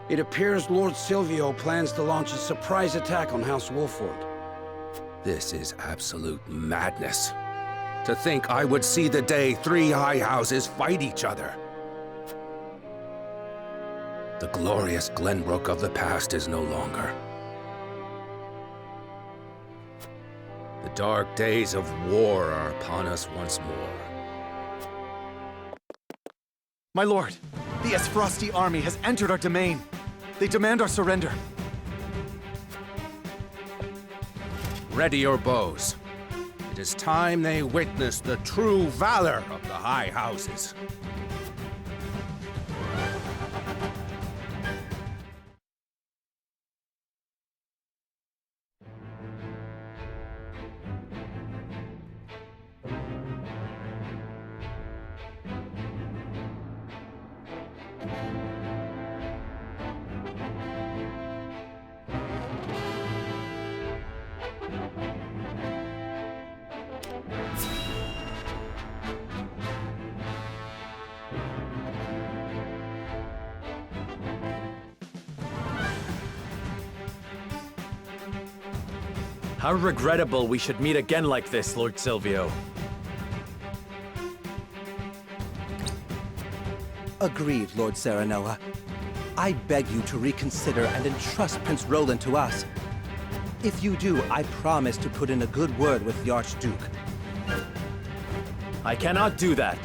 [SPEAKER 2] It appears Lord Silvio plans to launch a surprise attack on House Wolfhort.
[SPEAKER 3] This is absolute madness. To think I would see the day 3 high houses fight each other. The glorious Glenbrook of the past is no longer. The dark days of war are upon us once more.
[SPEAKER 4] My lord, the Esfrosti army has entered our domain. They demand our surrender.
[SPEAKER 3] Ready your bows. It is time they witness the true valor of the high houses.
[SPEAKER 18] How regrettable we should meet again like this, Lord Silvio.
[SPEAKER 19] Agreed, Lord Serenoa. I beg you to reconsider and entrust Prince Roland to us. If you do, I promise to put in a good word with the Archduke.
[SPEAKER 18] I cannot do that.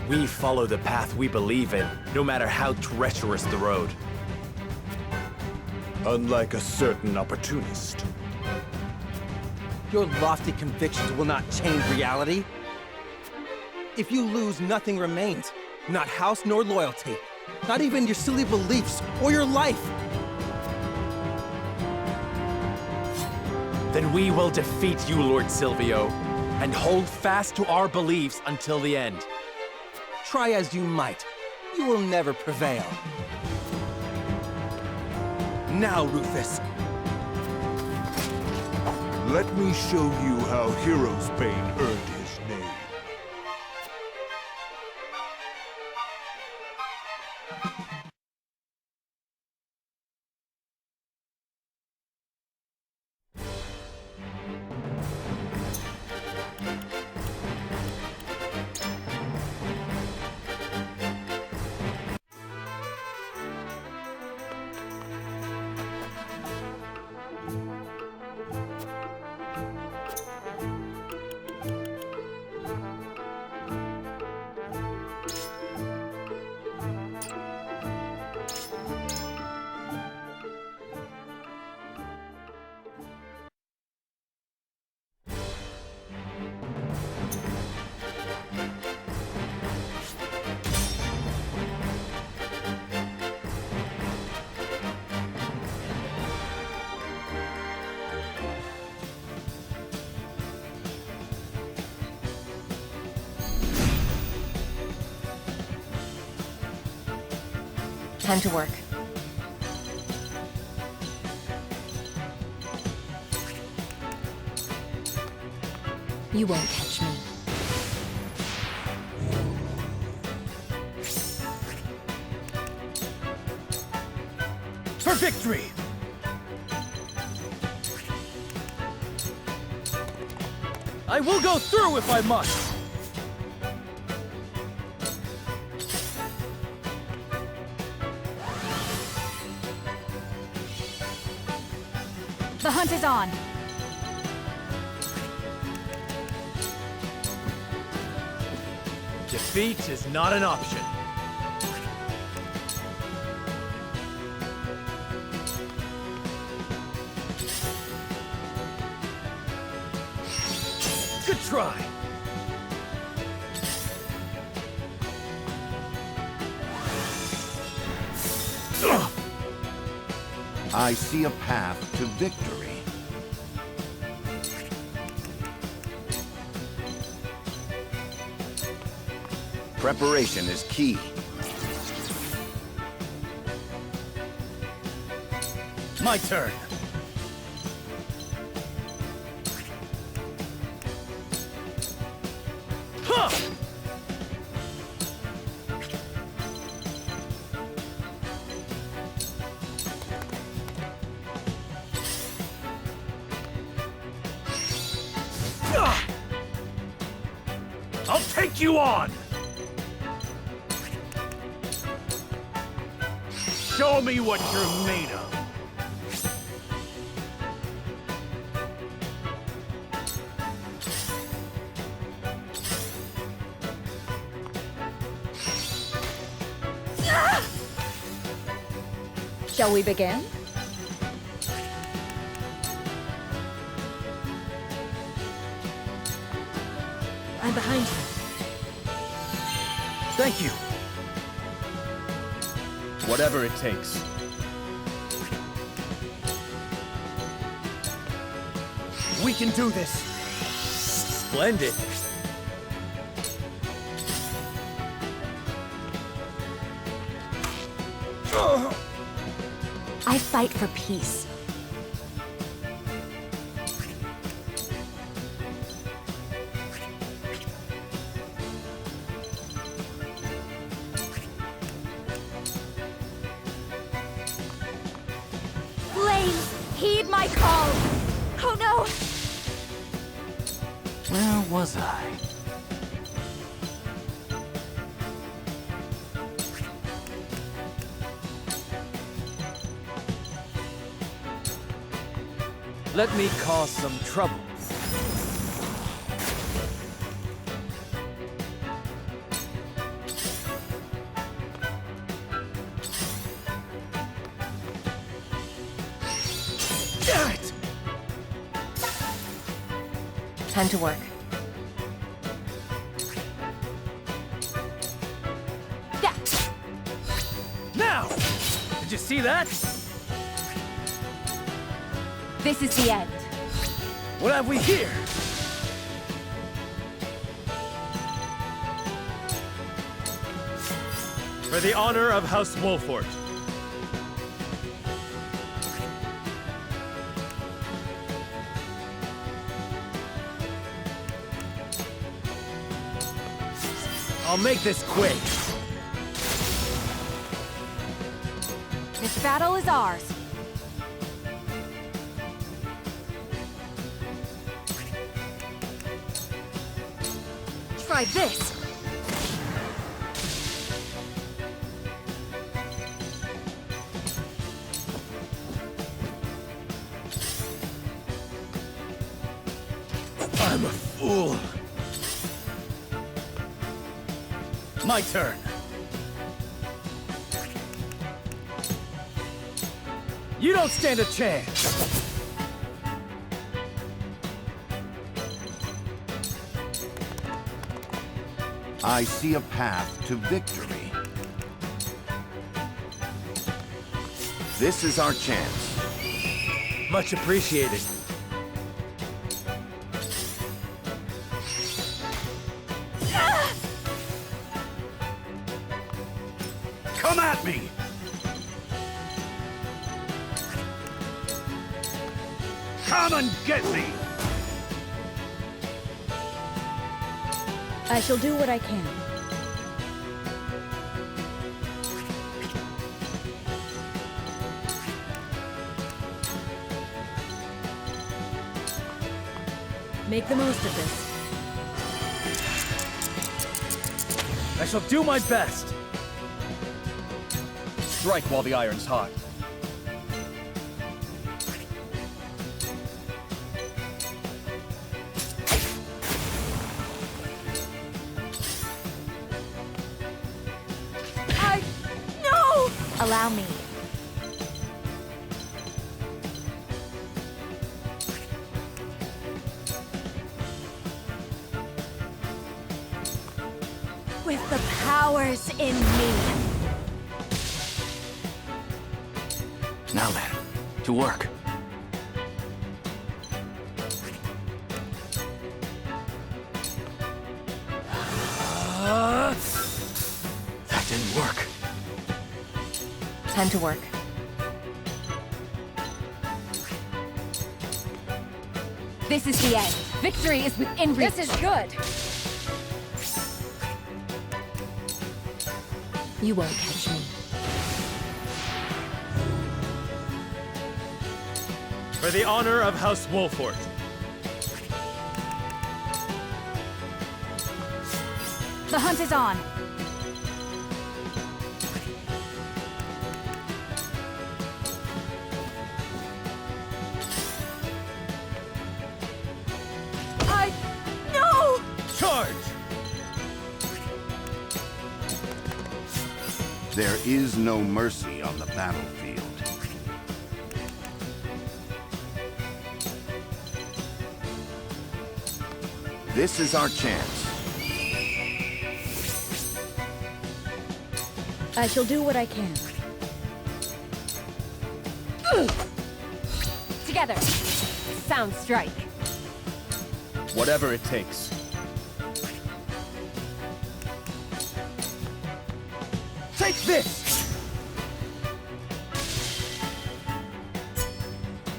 [SPEAKER 18] We follow the path we believe in, no matter how treacherous the road.
[SPEAKER 22] Unlike a certain opportunist.
[SPEAKER 19] Your lofty convictions will not change reality. If you lose, nothing remains. Not house nor loyalty. Not even your silly beliefs or your life.
[SPEAKER 18] Then we will defeat you, Lord Silvio, and hold fast to our beliefs until the end.
[SPEAKER 19] Try as you might, you will never prevail. Now, Rufus.
[SPEAKER 21] Let me show you how Hero's Bane earned his name.
[SPEAKER 20] Time to work.
[SPEAKER 15] You won't catch me.
[SPEAKER 12] For victory! I will go through if I must!
[SPEAKER 15] The hunt is on.
[SPEAKER 18] Defeat is not an option.
[SPEAKER 12] Good try!
[SPEAKER 7] I see a path to victory. Preparation is key.
[SPEAKER 12] My turn. take you on! Show me what you're made of!
[SPEAKER 15] Shall we begin?
[SPEAKER 12] I'm behind you. Thank you. Whatever it takes. We can do this. Splendid.
[SPEAKER 11] I fight for peace.
[SPEAKER 23] Flames, heed my call! Oh no!
[SPEAKER 19] Where was I?
[SPEAKER 12] Let me cause some trouble. Damn it!
[SPEAKER 20] Time to work.
[SPEAKER 12] Now! Did you see that?
[SPEAKER 20] This is the end.
[SPEAKER 12] What have we here? For the honor of House Wolfhort. I'll make this quick.
[SPEAKER 20] This battle is ours.
[SPEAKER 15] Try this!
[SPEAKER 12] I'm a fool. My turn. You don't stand a chance.
[SPEAKER 7] I see a path to victory. This is our chance.
[SPEAKER 12] Much appreciated. Come at me! Come and get me!
[SPEAKER 15] I shall do what I can. Make the most of this.
[SPEAKER 12] I shall do my best. Strike while the iron's hot.
[SPEAKER 23] No!
[SPEAKER 11] Allow me.
[SPEAKER 23] With the powers in me.
[SPEAKER 19] Now then, to work. That didn't work.
[SPEAKER 20] Time to work. This is the end. Victory is within reach.
[SPEAKER 15] This is good!
[SPEAKER 20] You won't catch me.
[SPEAKER 12] For the honor of House Wolfhort.
[SPEAKER 20] The hunt is on.
[SPEAKER 23] No!
[SPEAKER 3] Charge!
[SPEAKER 7] There is no mercy on the battlefield. This is our chance.
[SPEAKER 15] I shall do what I can.
[SPEAKER 20] Together. Sound strike.
[SPEAKER 12] Whatever it takes.
[SPEAKER 19] Take this!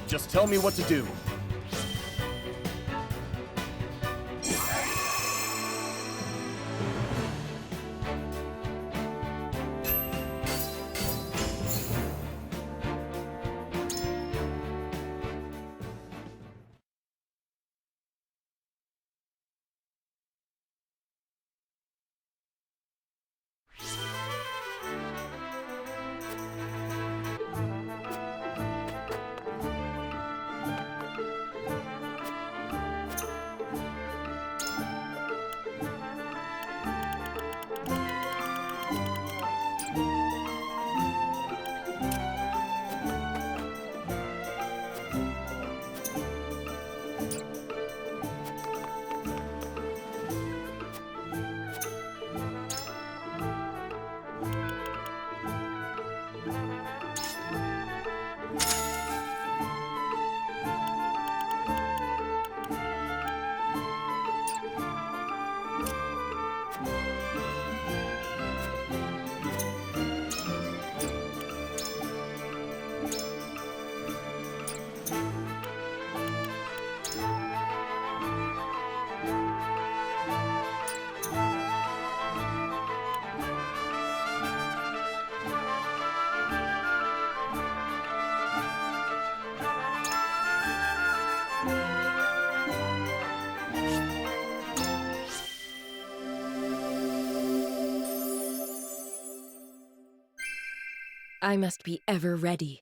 [SPEAKER 12] Just tell me what to do.
[SPEAKER 10] I must be ever ready.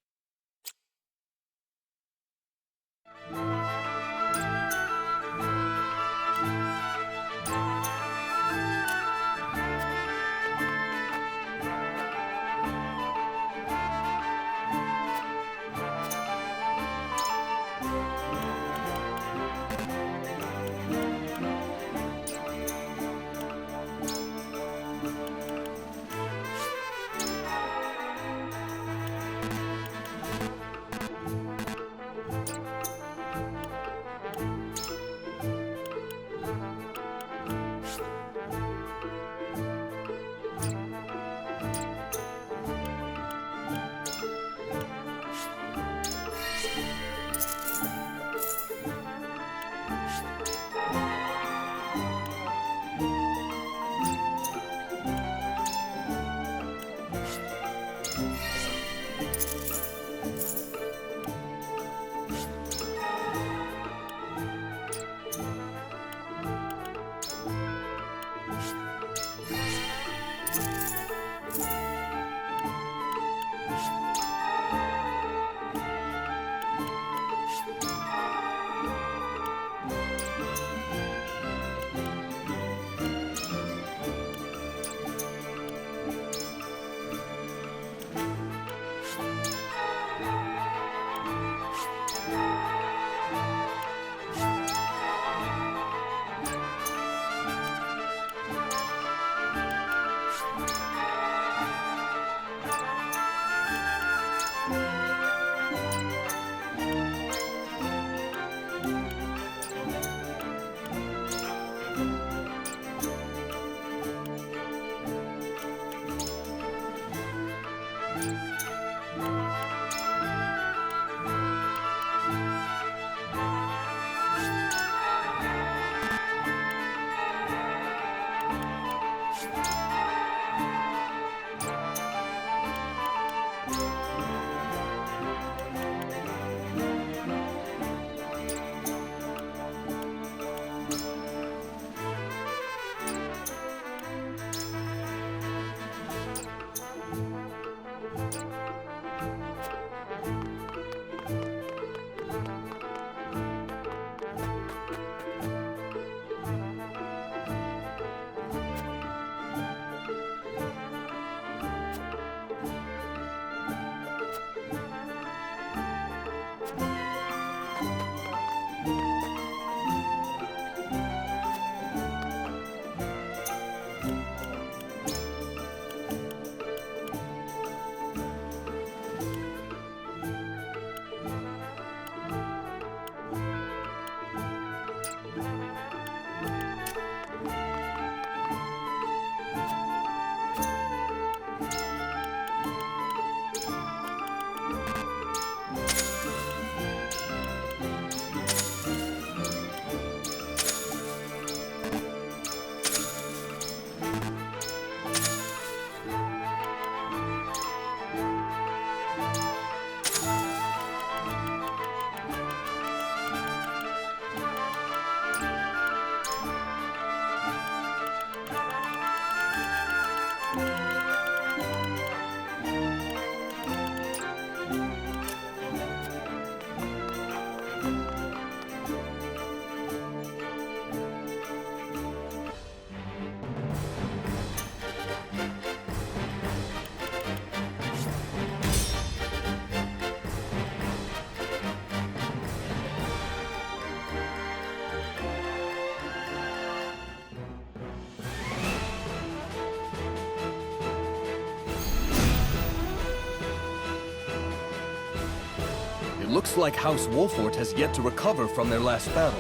[SPEAKER 12] Looks like House Wolfhort has yet to recover from their last battle.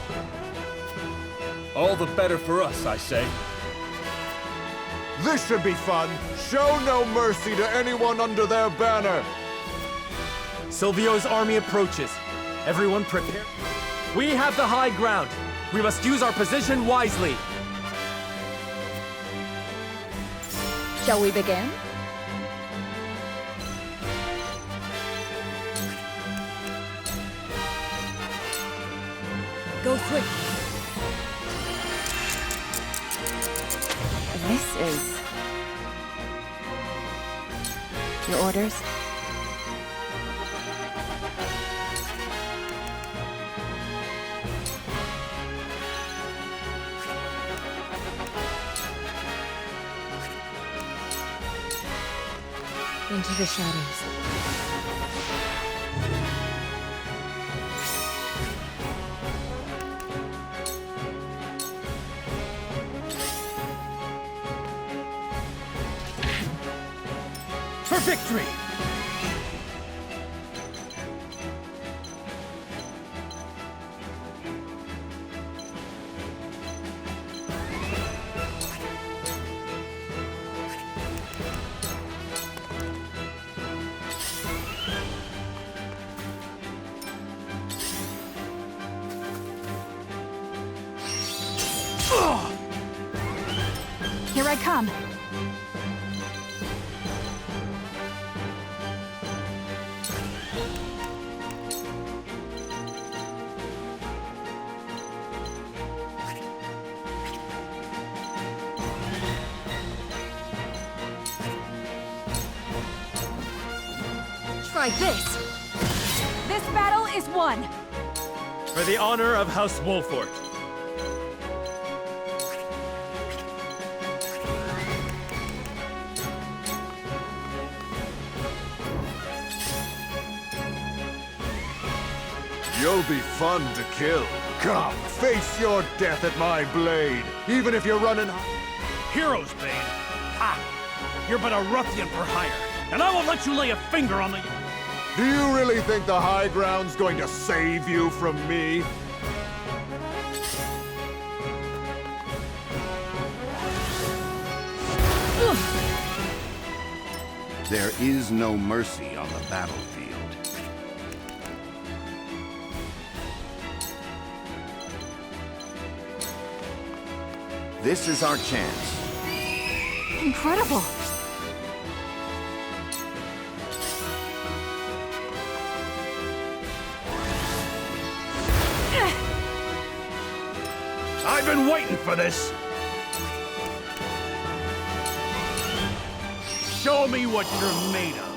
[SPEAKER 12] All the better for us, I say.
[SPEAKER 21] This should be fun. Show no mercy to anyone under their banner.
[SPEAKER 5] Silvio's army approaches. Everyone prepare. We have the high ground. We must use our position wisely.
[SPEAKER 15] Shall we begin? Go quick.
[SPEAKER 10] This is... Your orders? Into the shadows.
[SPEAKER 12] For victory!
[SPEAKER 15] Here I come.
[SPEAKER 20] Try this! This battle is won!
[SPEAKER 5] For the honor of House Wolfhort.
[SPEAKER 21] You'll be fun to kill. Come, face your death at my blade, even if you're running...
[SPEAKER 8] Hero's Bane? Ha! You're but a ruffian for hire, and I won't let you lay a finger on the...
[SPEAKER 21] Do you really think the high ground's going to save you from me?
[SPEAKER 7] There is no mercy on the battlefield. This is our chance.
[SPEAKER 15] Incredible!
[SPEAKER 8] I've been waiting for this! Show me what you're made of.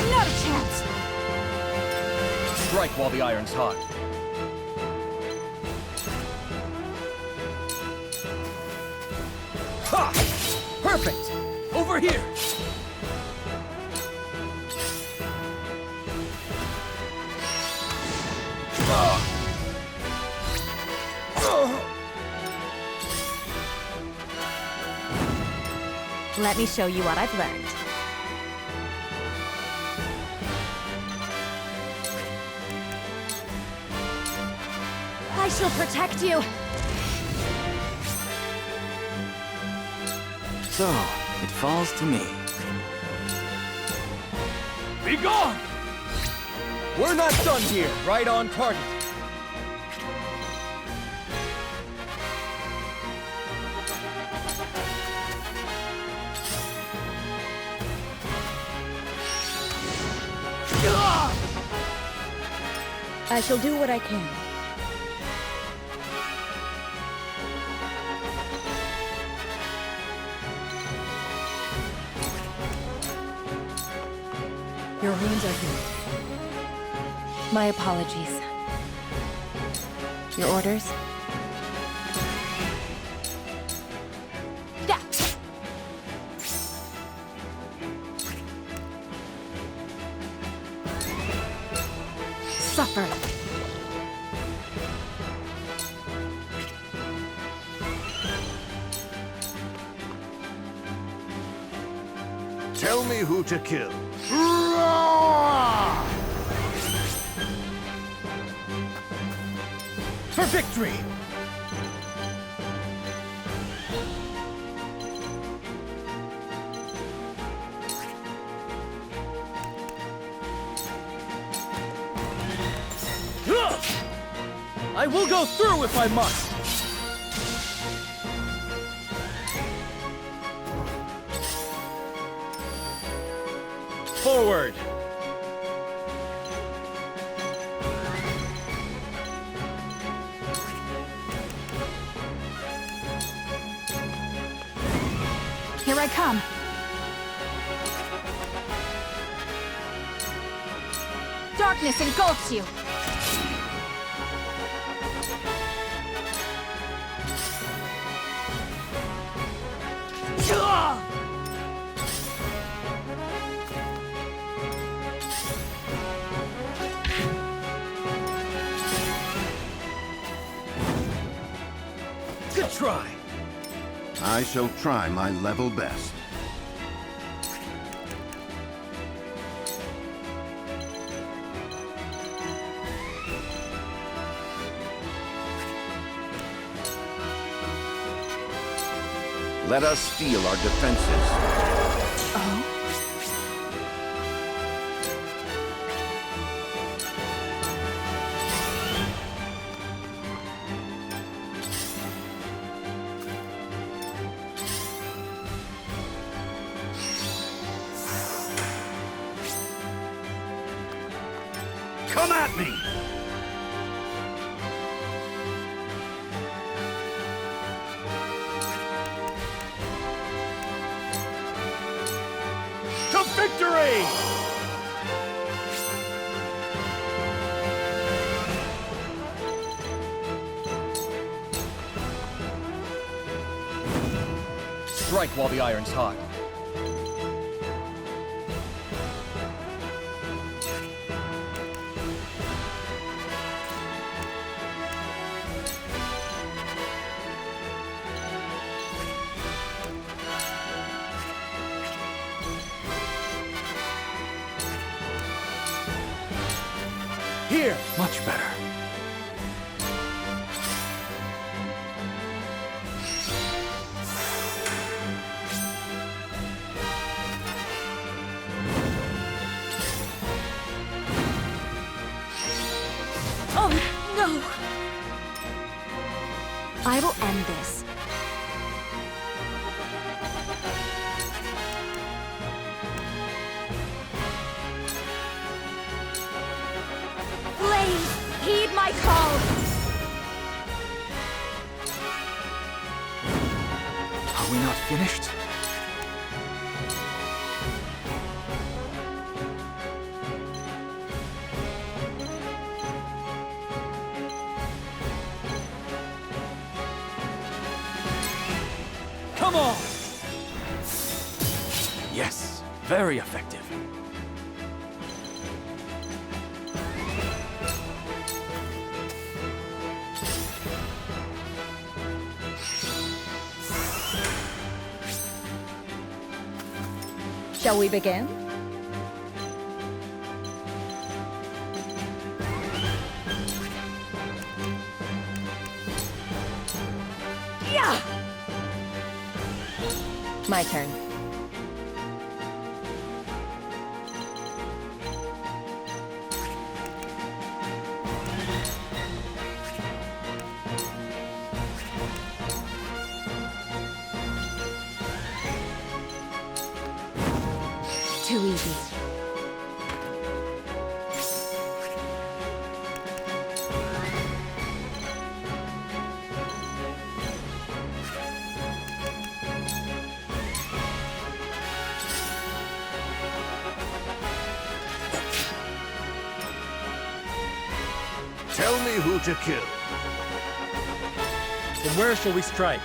[SPEAKER 20] Not a chance!
[SPEAKER 12] Strike while the iron's hot. Ha! Perfect! Over here!
[SPEAKER 23] Let me show you what I've learned. I shall protect you!
[SPEAKER 12] So, it falls to me.
[SPEAKER 8] Be gone!
[SPEAKER 12] We're not done here! Right on target!
[SPEAKER 15] I shall do what I can. Your wounds are healed.
[SPEAKER 10] My apologies. Your orders?
[SPEAKER 15] suffer.
[SPEAKER 21] Tell me who to kill.
[SPEAKER 12] For victory! I will go through if I must! Forward!
[SPEAKER 15] Here I come. Darkness engulfs you.
[SPEAKER 12] Good try.
[SPEAKER 7] I shall try my level best. Let us steel our defenses.
[SPEAKER 15] Oh?
[SPEAKER 21] Come at me!
[SPEAKER 12] To victory! Strike while the iron's hot. Here!
[SPEAKER 4] Much better.
[SPEAKER 15] Oh, no! I will end this. Flames, heed my call!
[SPEAKER 4] Are we not finished?
[SPEAKER 12] Come on! Yes, very effective.
[SPEAKER 15] Shall we begin? Yeah! My turn. Too easy.
[SPEAKER 21] Tell me who to kill.
[SPEAKER 12] Then where shall we strike?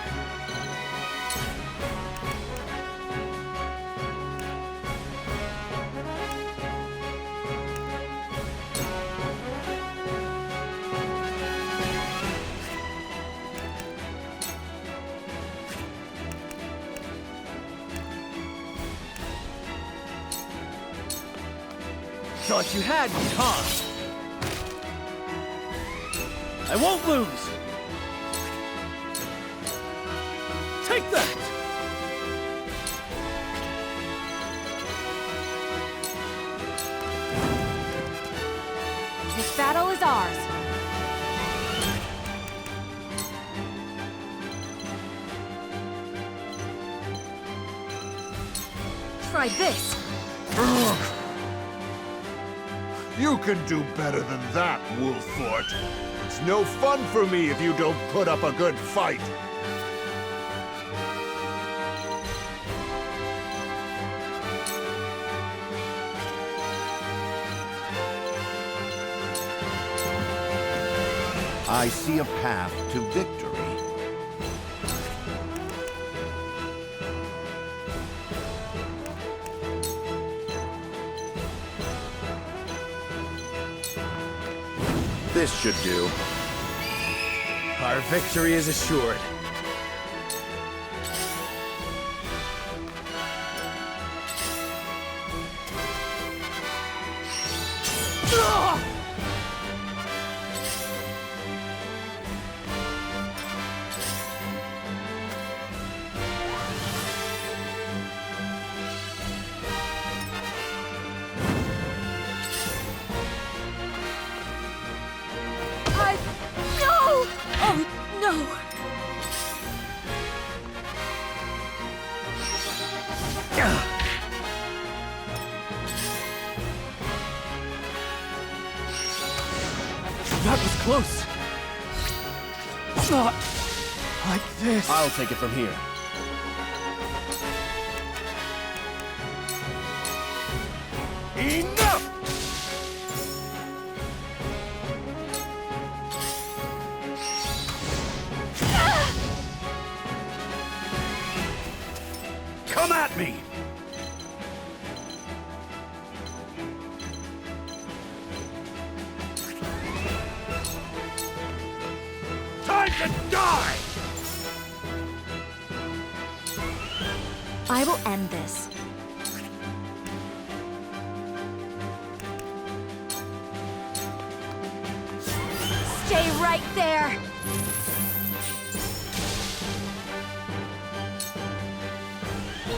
[SPEAKER 5] Thought you had me, huh? I won't lose! Take that!
[SPEAKER 20] This battle is ours.
[SPEAKER 15] Try this!
[SPEAKER 21] You can do better than that, Wolfhort. It's no fun for me if you don't put up a good fight.
[SPEAKER 7] I see a path to victory. This should do.
[SPEAKER 5] Our victory is assured. That was close. Not like this. I'll take it from here.
[SPEAKER 21] Enough! Come at me! Time to die!
[SPEAKER 11] I will end this.
[SPEAKER 20] Stay right there!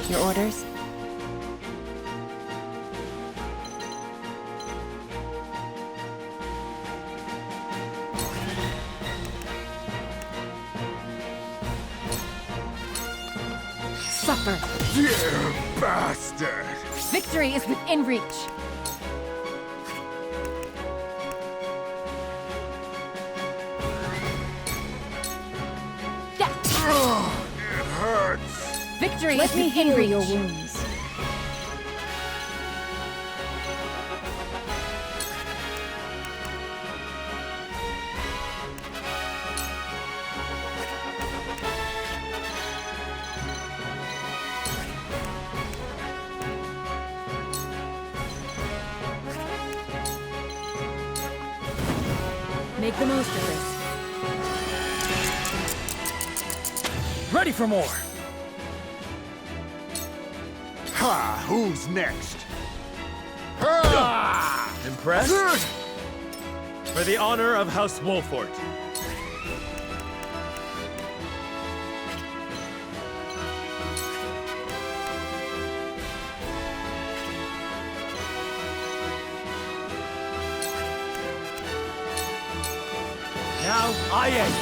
[SPEAKER 11] Your orders?
[SPEAKER 20] Suffer!
[SPEAKER 21] Dear bastard!
[SPEAKER 20] Victory is within reach!
[SPEAKER 21] It hurts!
[SPEAKER 20] Victory
[SPEAKER 15] Let
[SPEAKER 20] is
[SPEAKER 15] me
[SPEAKER 20] within
[SPEAKER 15] heal
[SPEAKER 20] reach!
[SPEAKER 15] your wounds. Make the most of this.
[SPEAKER 5] Ready for more!
[SPEAKER 21] Ha! Who's next?
[SPEAKER 5] Impressed? For the honor of House Wolfhort. Now I end.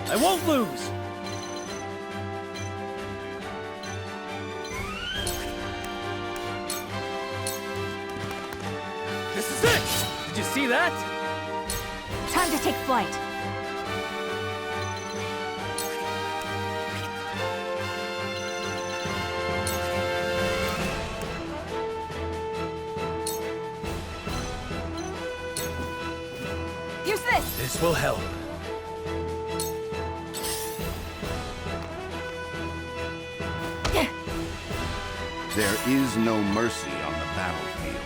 [SPEAKER 5] I won't lose! This is it! Did you see that?
[SPEAKER 20] Time to take flight! Use this!
[SPEAKER 5] This will help.
[SPEAKER 7] There is no mercy on the battlefield.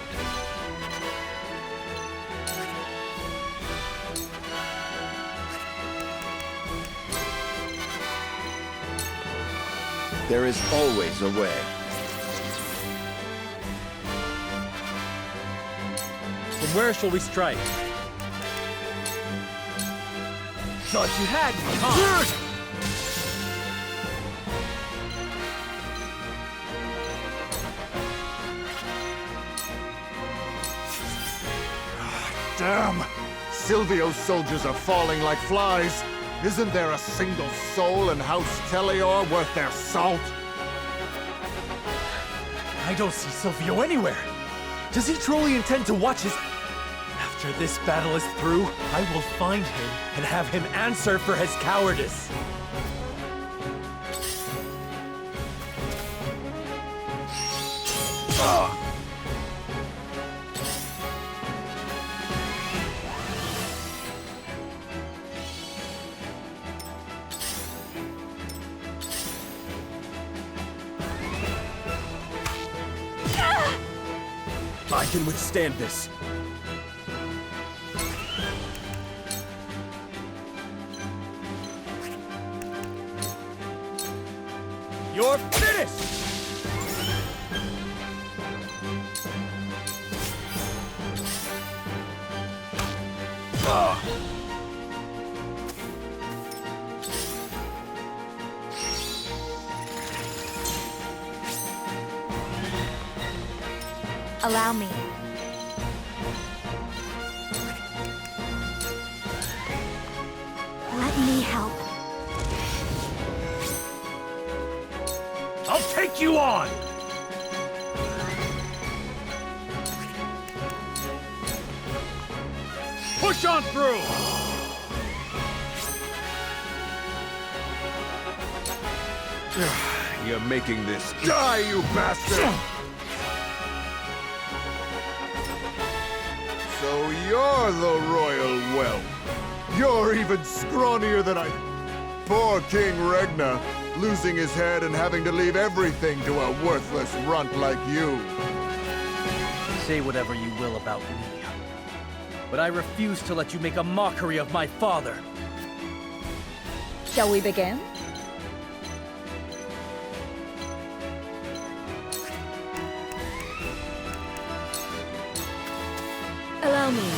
[SPEAKER 7] There is always a way.
[SPEAKER 5] From where shall we strike? Thought you had me, huh?
[SPEAKER 21] Damn! Silvio's soldiers are falling like flies. Isn't there a single soul in House Teleor worth their salt?
[SPEAKER 5] I don't see Silvio anywhere. Does he truly intend to watch his... After this battle is through, I will find him and have him answer for his cowardice. I can withstand this. You're finished!
[SPEAKER 11] Allow me. Let me help.
[SPEAKER 5] I'll take you on! Push on through!
[SPEAKER 21] You're making this die, you bastard! So you're the royal whelp. You're even scrawnier than I... Poor King Regna, losing his head and having to leave everything to a worthless runt like you.
[SPEAKER 12] Say whatever you will about me, but I refuse to let you make a mockery of my father.
[SPEAKER 15] Shall we begin? Allow me.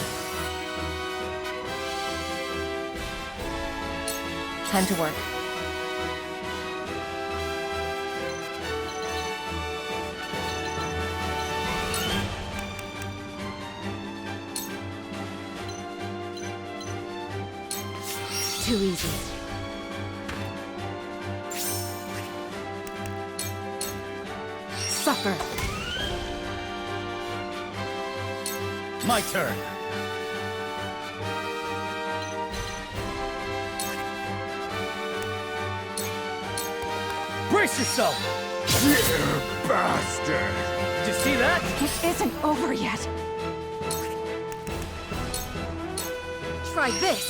[SPEAKER 20] Time to work.
[SPEAKER 15] Too easy.
[SPEAKER 20] Suffer.
[SPEAKER 5] My turn. Brace yourself!
[SPEAKER 21] Dear bastard!
[SPEAKER 5] Did you see that?
[SPEAKER 15] It isn't over yet. Try this.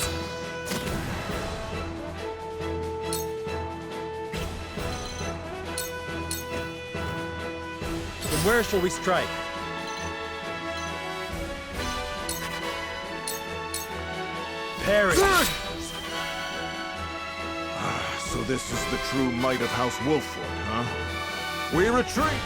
[SPEAKER 5] From where shall we strike? Parry!
[SPEAKER 21] So this is the true might of House Wolfhort, huh? We retreat!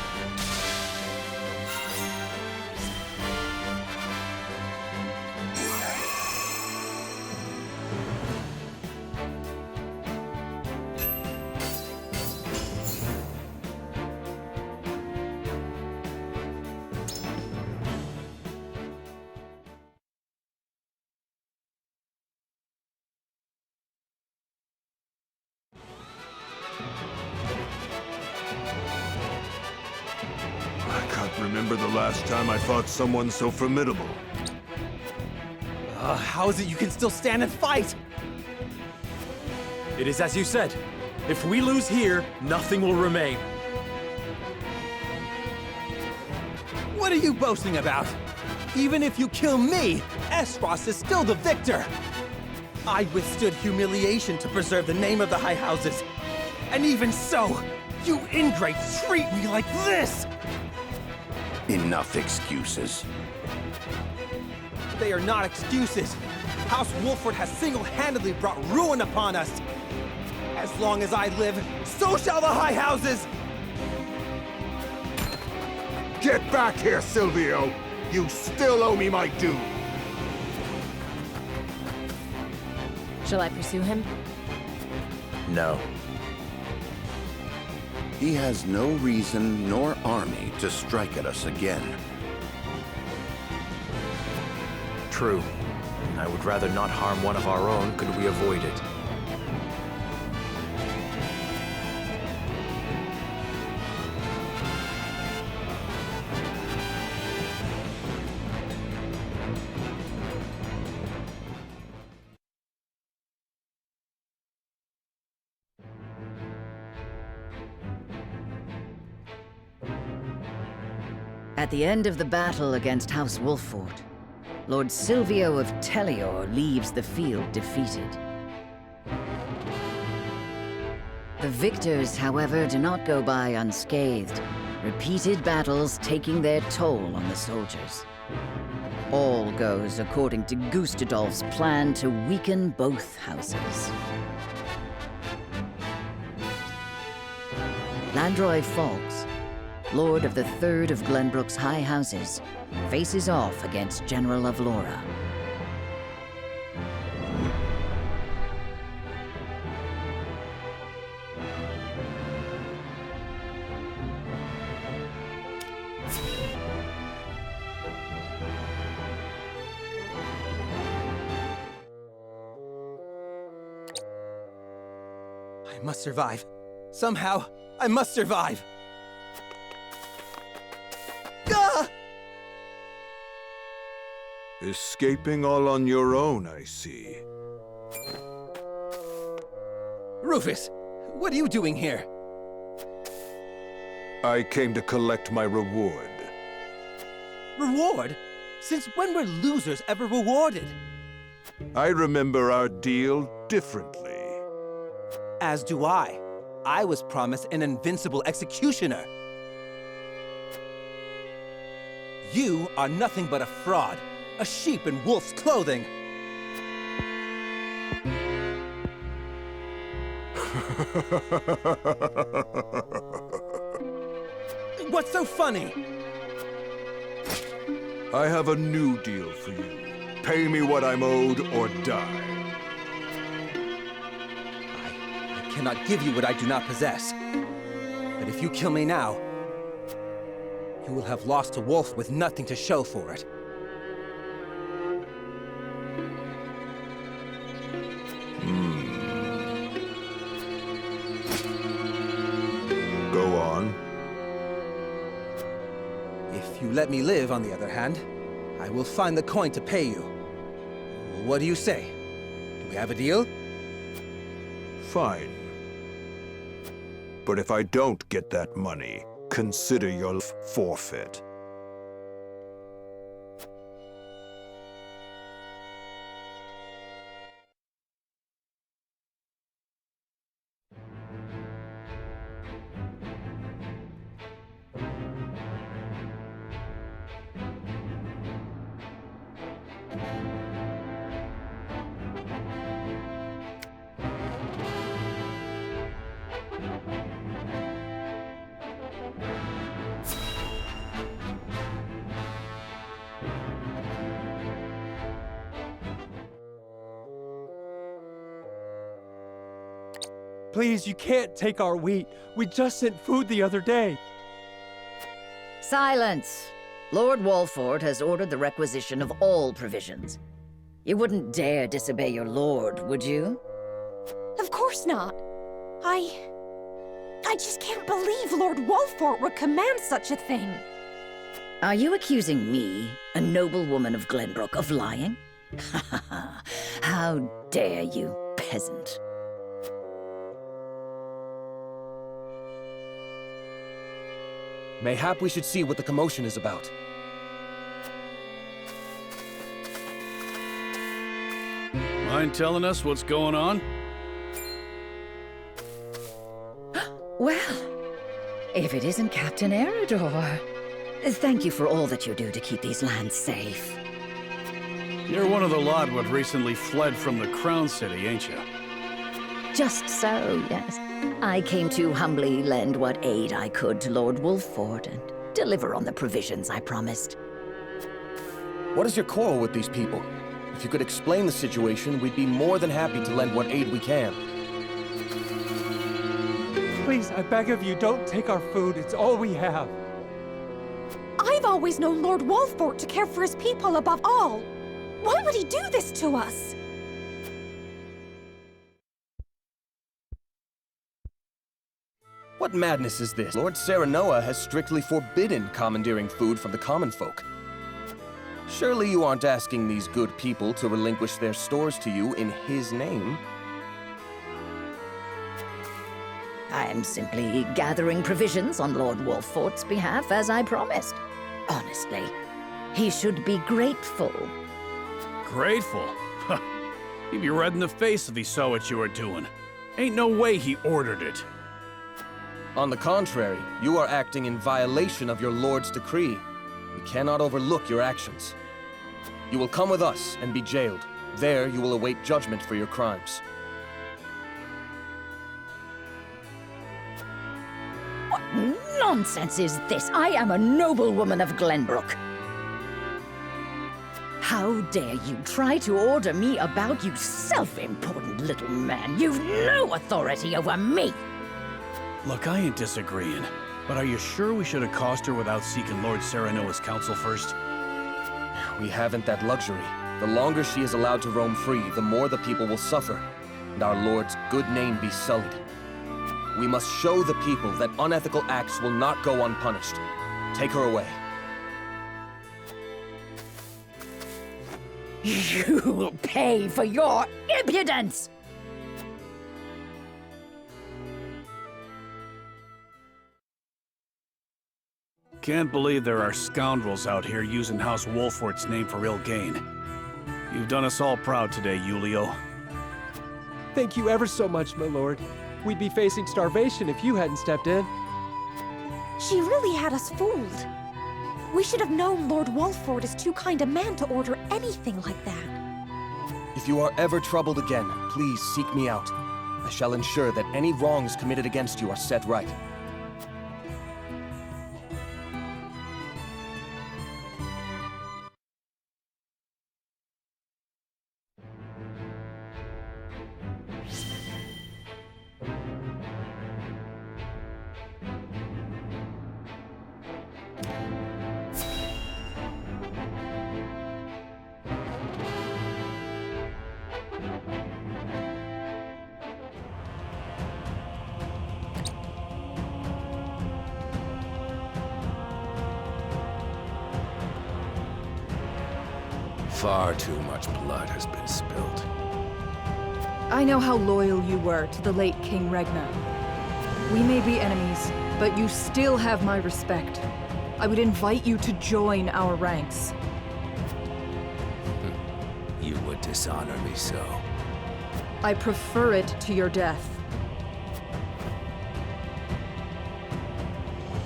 [SPEAKER 21] Remember the last time I fought someone so formidable?
[SPEAKER 5] How is it you can still stand and fight? It is as you said. If we lose here, nothing will remain.
[SPEAKER 19] What are you boasting about? Even if you kill me, Esros is still the victor! I withstood humiliation to preserve the name of the High Houses. And even so, you ingrates treat me like this!
[SPEAKER 7] Enough excuses.
[SPEAKER 19] They are not excuses. House Wolfhort has single-handedly brought ruin upon us. As long as I live, so shall the high houses!
[SPEAKER 21] Get back here, Silvio! You still owe me my due!
[SPEAKER 20] Shall I pursue him?
[SPEAKER 18] No.
[SPEAKER 7] He has no reason nor army to strike at us again.
[SPEAKER 18] True. And I would rather not harm one of our own could we avoid it.
[SPEAKER 1] At the end of the battle against House Wolfhort, Lord Silvio of Tellior leaves the field defeated. The victors, however, do not go by unscathed, repeated battles taking their toll on the soldiers. All goes according to Gustadolf's plan to weaken both houses. Landroy Falls, Lord of the Third of Glenbrook's High Houses, faces off against General of Laura.
[SPEAKER 19] I must survive. Somehow, I must survive!
[SPEAKER 21] Escaping all on your own, I see.
[SPEAKER 19] Rufus, what are you doing here?
[SPEAKER 21] I came to collect my reward.
[SPEAKER 19] Reward? Since when were losers ever rewarded?
[SPEAKER 21] I remember our deal differently.
[SPEAKER 19] As do I. I was promised an invincible executioner. You are nothing but a fraud. A sheep in wolf's clothing! What's so funny?
[SPEAKER 21] I have a new deal for you. Pay me what I'm owed or die.
[SPEAKER 19] I cannot give you what I do not possess. But if you kill me now, you will have lost to Wolf with nothing to show for it.
[SPEAKER 21] Go on.
[SPEAKER 19] If you let me live, on the other hand, I will find the coin to pay you. What do you say? Do we have a deal?
[SPEAKER 21] Fine. But if I don't get that money, consider your forfeit.
[SPEAKER 5] Please, you can't take our wheat. We just sent food the other day.
[SPEAKER 1] Silence! Lord Wolfhort has ordered the requisition of all provisions. You wouldn't dare disobey your lord, would you?
[SPEAKER 6] Of course not. I just can't believe Lord Wolfhort would command such a thing.
[SPEAKER 1] Are you accusing me, a noble woman of Glenbrook, of lying? Ha ha ha! How dare you, peasant!
[SPEAKER 18] Mayhap we should see what the commotion is about.
[SPEAKER 8] Mind telling us what's going on?
[SPEAKER 1] Well, if it isn't Captain Eridor. Thank you for all that you do to keep these lands safe.
[SPEAKER 8] You're one of the lot what recently fled from the Crown City, ain't you?
[SPEAKER 1] Just so, yes. I came to humbly lend what aid I could to Lord Wolfhort and deliver on the provisions I promised.
[SPEAKER 9] What is your quarrel with these people? If you could explain the situation, we'd be more than happy to lend what aid we can.
[SPEAKER 5] Please, I beg of you, don't take our food. It's all we have.
[SPEAKER 6] I've always known Lord Wolfhort to care for his people above all. Why would he do this to us?
[SPEAKER 9] What madness is this? Lord Serenoa has strictly forbidden commandeering food from the common folk. Surely you aren't asking these good people to relinquish their stores to you in his name?
[SPEAKER 1] I'm simply gathering provisions on Lord Wolfhort's behalf, as I promised. Honestly, he should be grateful.
[SPEAKER 8] Grateful? He'd be red in the face if he saw what you were doing. Ain't no way he ordered it.
[SPEAKER 9] On the contrary, you are acting in violation of your lord's decree. We cannot overlook your actions. You will come with us and be jailed. There you will await judgment for your crimes.
[SPEAKER 1] What nonsense is this? I am a noblewoman of Glenbrook. How dare you try to order me about, you self-important little man? You've no authority over me!
[SPEAKER 8] Look, I ain't disagreeing, but are you sure we should accost her without seeking Lord Serenoa's counsel first?
[SPEAKER 9] We haven't that luxury. The longer she is allowed to roam free, the more the people will suffer, and our lord's good name be sullied. We must show the people that unethical acts will not go unpunished. Take her away.
[SPEAKER 1] You will pay for your impudence!
[SPEAKER 8] Can't believe there are scoundrels out here using House Wolfhort's name for ill gain. You've done us all proud today, Julio.
[SPEAKER 5] Thank you ever so much, my lord. We'd be facing starvation if you hadn't stepped in.
[SPEAKER 6] She really had us fooled. We should have known Lord Wolfhort is too kind a man to order anything like that.
[SPEAKER 9] If you are ever troubled again, please seek me out. I shall ensure that any wrongs committed against you are set right.
[SPEAKER 3] Far too much blood has been spilled.
[SPEAKER 24] I know how loyal you were to the late King Regna. We may be enemies, but you still have my respect. I would invite you to join our ranks.
[SPEAKER 3] You would dishonor me so.
[SPEAKER 24] I prefer it to your death.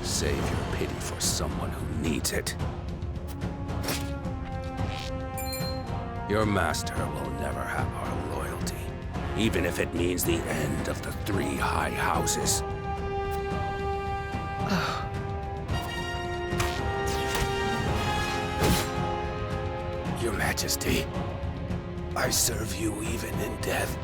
[SPEAKER 3] Save your pity for someone who needs it. Your master will never have our loyalty, even if it means the end of the 3 high houses. Your Majesty, I serve you even in death.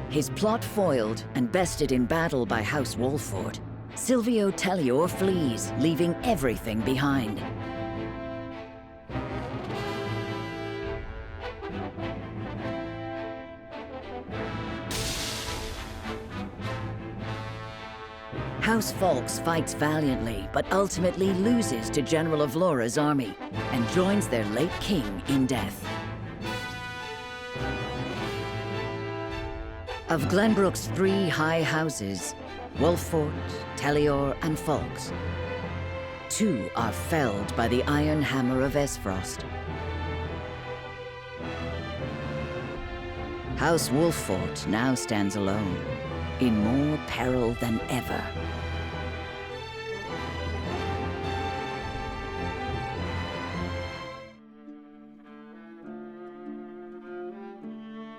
[SPEAKER 1] His plot foiled and bested in battle by House Wolfhort, Silvio Tellior flees, leaving everything behind. House Fawkes fights valiantly, but ultimately loses to General Avlora's army, and joins their late king in death. Of Glenbrook's 3 high houses, Wolfhort, Tellior, and Fawkes, too are felled by the iron hammer of Esfrost. House Wolfhort now stands alone, in more peril than ever.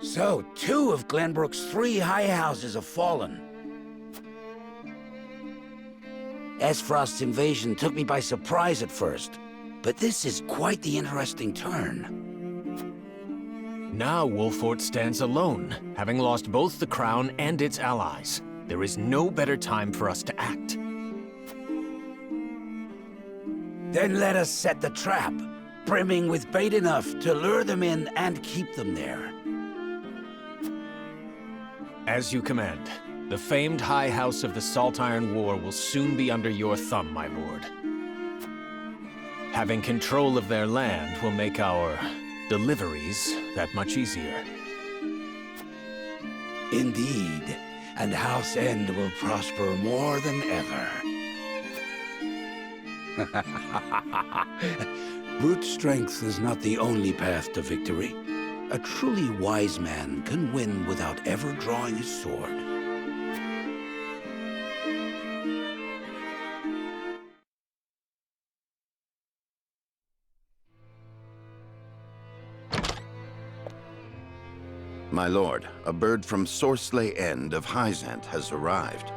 [SPEAKER 2] So, 2 of Glenbrook's 3 high houses have fallen. Esfrost's invasion took me by surprise at first, but this is quite the interesting turn.
[SPEAKER 13] Now Wolfhort stands alone, having lost both the crown and its allies. There is no better time for us to act.
[SPEAKER 2] Then let us set the trap, brimming with bait enough to lure them in and keep them there.
[SPEAKER 13] As you command. The famed High House of the Salt Iron War will soon be under your thumb, my lord. Having control of their land will make our deliveries that much easier.
[SPEAKER 2] Indeed, and House End will prosper more than ever. Brute strength is not the only path to victory. A truly wise man can win without ever drawing his sword.
[SPEAKER 7] My lord, a bird from Sorsley End of Hyzant has arrived.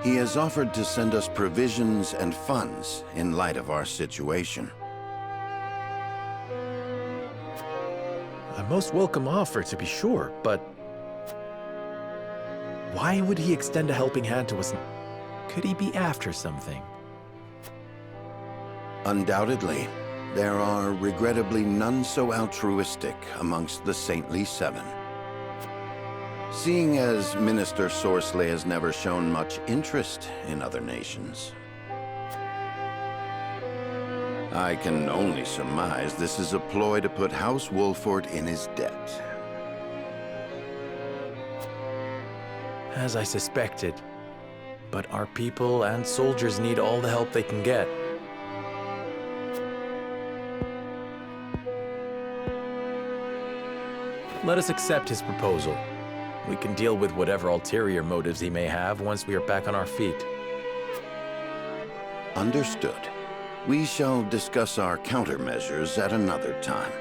[SPEAKER 7] He has offered to send us provisions and funds in light of our situation.
[SPEAKER 18] A most welcome offer, to be sure, but why would he extend a helping hand to us? Could he be after something?
[SPEAKER 7] Undoubtedly. There are, regrettably, none so altruistic amongst the Saintly Seven. Seeing as Minister Sorsley has never shown much interest in other nations, I can only surmise this is a ploy to put House Wolfhort in his debt.
[SPEAKER 18] As I suspected. But our people and soldiers need all the help they can get. Let us accept his proposal. We can deal with whatever ulterior motives he may have once we are back on our feet.
[SPEAKER 7] Understood. We shall discuss our countermeasures at another time.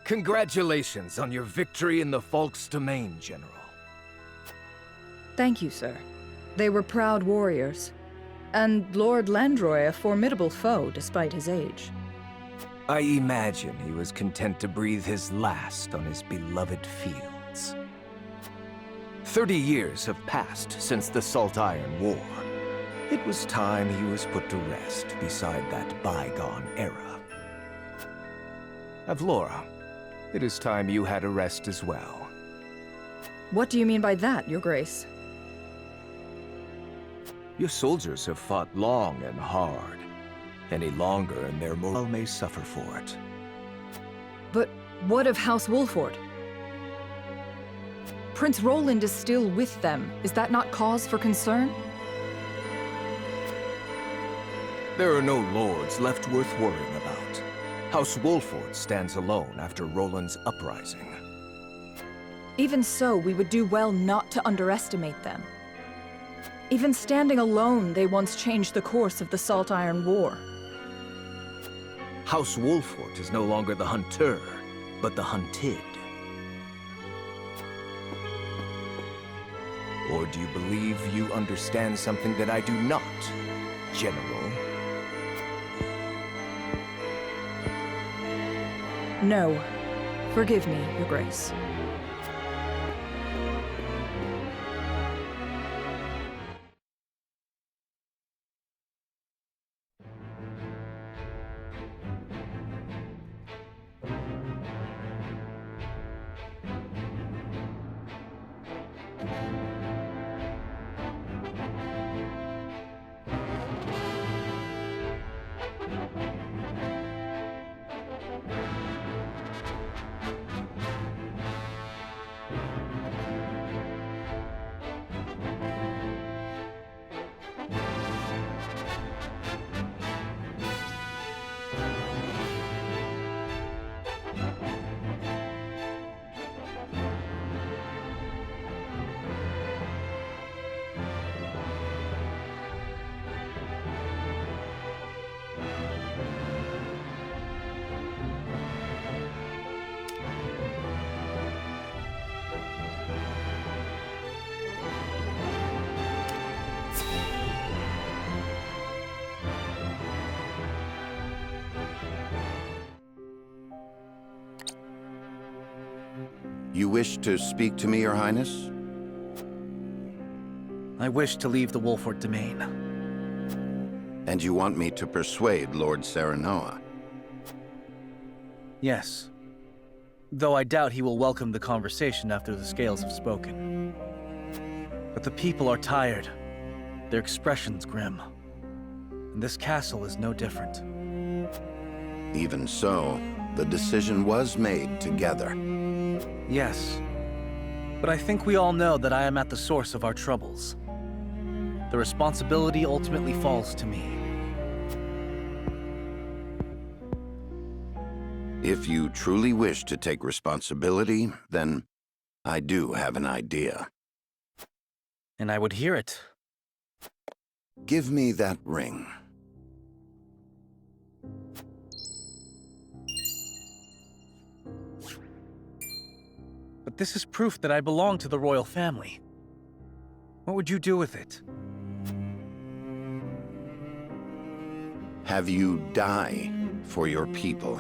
[SPEAKER 9] Congratulations on your victory in the Falk's domain, General.
[SPEAKER 24] Thank you, sir. They were proud warriors. And Lord Landroy a formidable foe, despite his age.
[SPEAKER 9] I imagine he was content to breathe his last on his beloved fields. 30 years have passed since the Salt Iron War. It was time he was put to rest beside that bygone era. Avlora, it is time you had a rest as well.
[SPEAKER 24] What do you mean by that, Your Grace?
[SPEAKER 9] Your soldiers have fought long and hard. Any longer and their morale may suffer for it.
[SPEAKER 24] But what of House Wolfhort? Prince Roland is still with them. Is that not cause for concern?
[SPEAKER 9] There are no lords left worth worrying about. House Wolfhort stands alone after Roland's uprising.
[SPEAKER 24] Even so, we would do well not to underestimate them. Even standing alone, they once changed the course of the Salt Iron War.
[SPEAKER 9] House Wolfhort is no longer the hunter, but the hunted. Or do you believe you understand something that I do not, General?
[SPEAKER 24] No. Forgive me, Your Grace.
[SPEAKER 7] You wish to speak to me, Your Highness?
[SPEAKER 12] I wish to leave the Wolfhort domain.
[SPEAKER 7] And you want me to persuade Lord Serenoa?
[SPEAKER 12] Yes. Though I doubt he will welcome the conversation after the scales have spoken. But the people are tired. Their expressions grim. And this castle is no different.
[SPEAKER 7] Even so, the decision was made together.
[SPEAKER 12] Yes. But I think we all know that I am at the source of our troubles. The responsibility ultimately falls to me.
[SPEAKER 7] If you truly wish to take responsibility, then I do have an idea.
[SPEAKER 12] And I would hear it.
[SPEAKER 7] Give me that ring.
[SPEAKER 12] But this is proof that I belong to the royal family. What would you do with it?
[SPEAKER 7] Have you die for your people.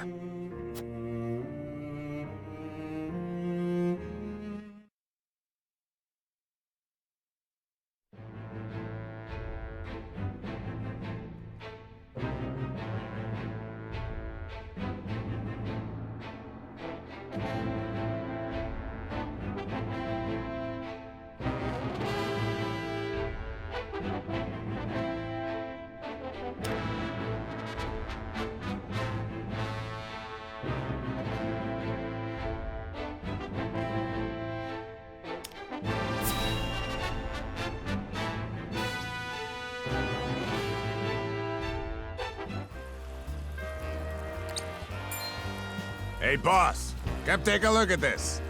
[SPEAKER 3] Hey, boss! Come take a look at this!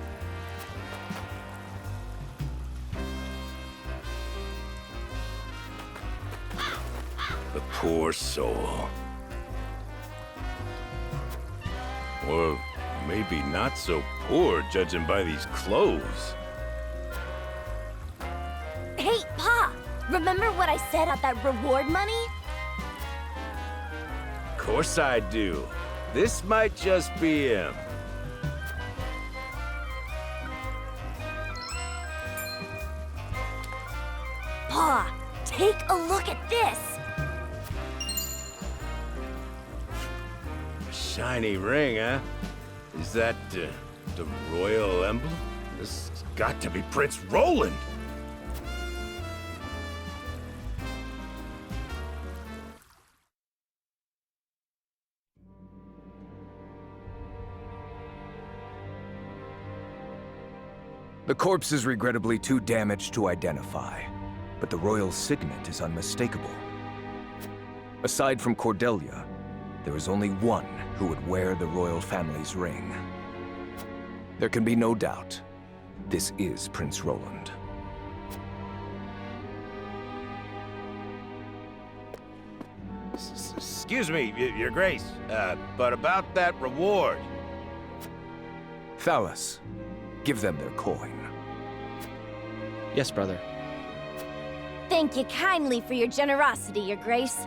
[SPEAKER 14] The poor soul. Or maybe not so poor, judging by these clothes.
[SPEAKER 23] Hey, Pa! Remember what I said about that reward money?
[SPEAKER 14] Of course I do. This might just be him.
[SPEAKER 23] Pa, take a look at this!
[SPEAKER 14] Shiny ring, huh? Is that the royal emblem? This has got to be Prince Roland!
[SPEAKER 16] The corpse is regrettably too damaged to identify, but the royal signet is unmistakable. Aside from Cordelia, there is only one who would wear the royal family's ring. There can be no doubt, this is Prince Roland.
[SPEAKER 14] Excuse me, Your Grace, but about that reward.
[SPEAKER 16] Thalas, give them their coin.
[SPEAKER 12] Yes, brother.
[SPEAKER 23] Thank you kindly for your generosity, Your Grace.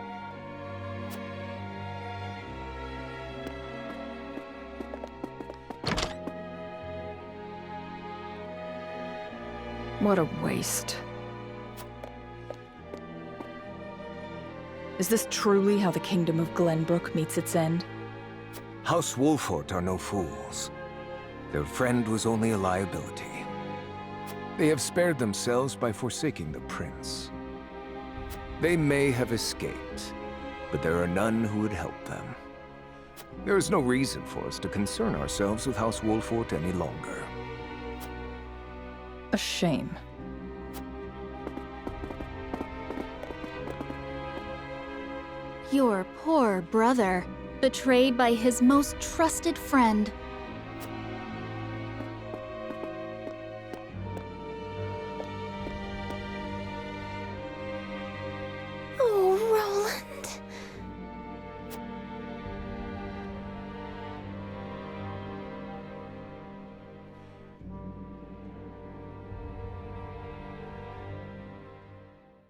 [SPEAKER 24] What a waste. Is this truly how the kingdom of Glenbrook meets its end?
[SPEAKER 16] House Wolfhort are no fools. Their friend was only a liability. They have spared themselves by forsaking the prince. They may have escaped, but there are none who would help them. There is no reason for us to concern ourselves with House Wolfhort any longer.
[SPEAKER 24] A shame.
[SPEAKER 11] Your poor brother, betrayed by his most trusted friend.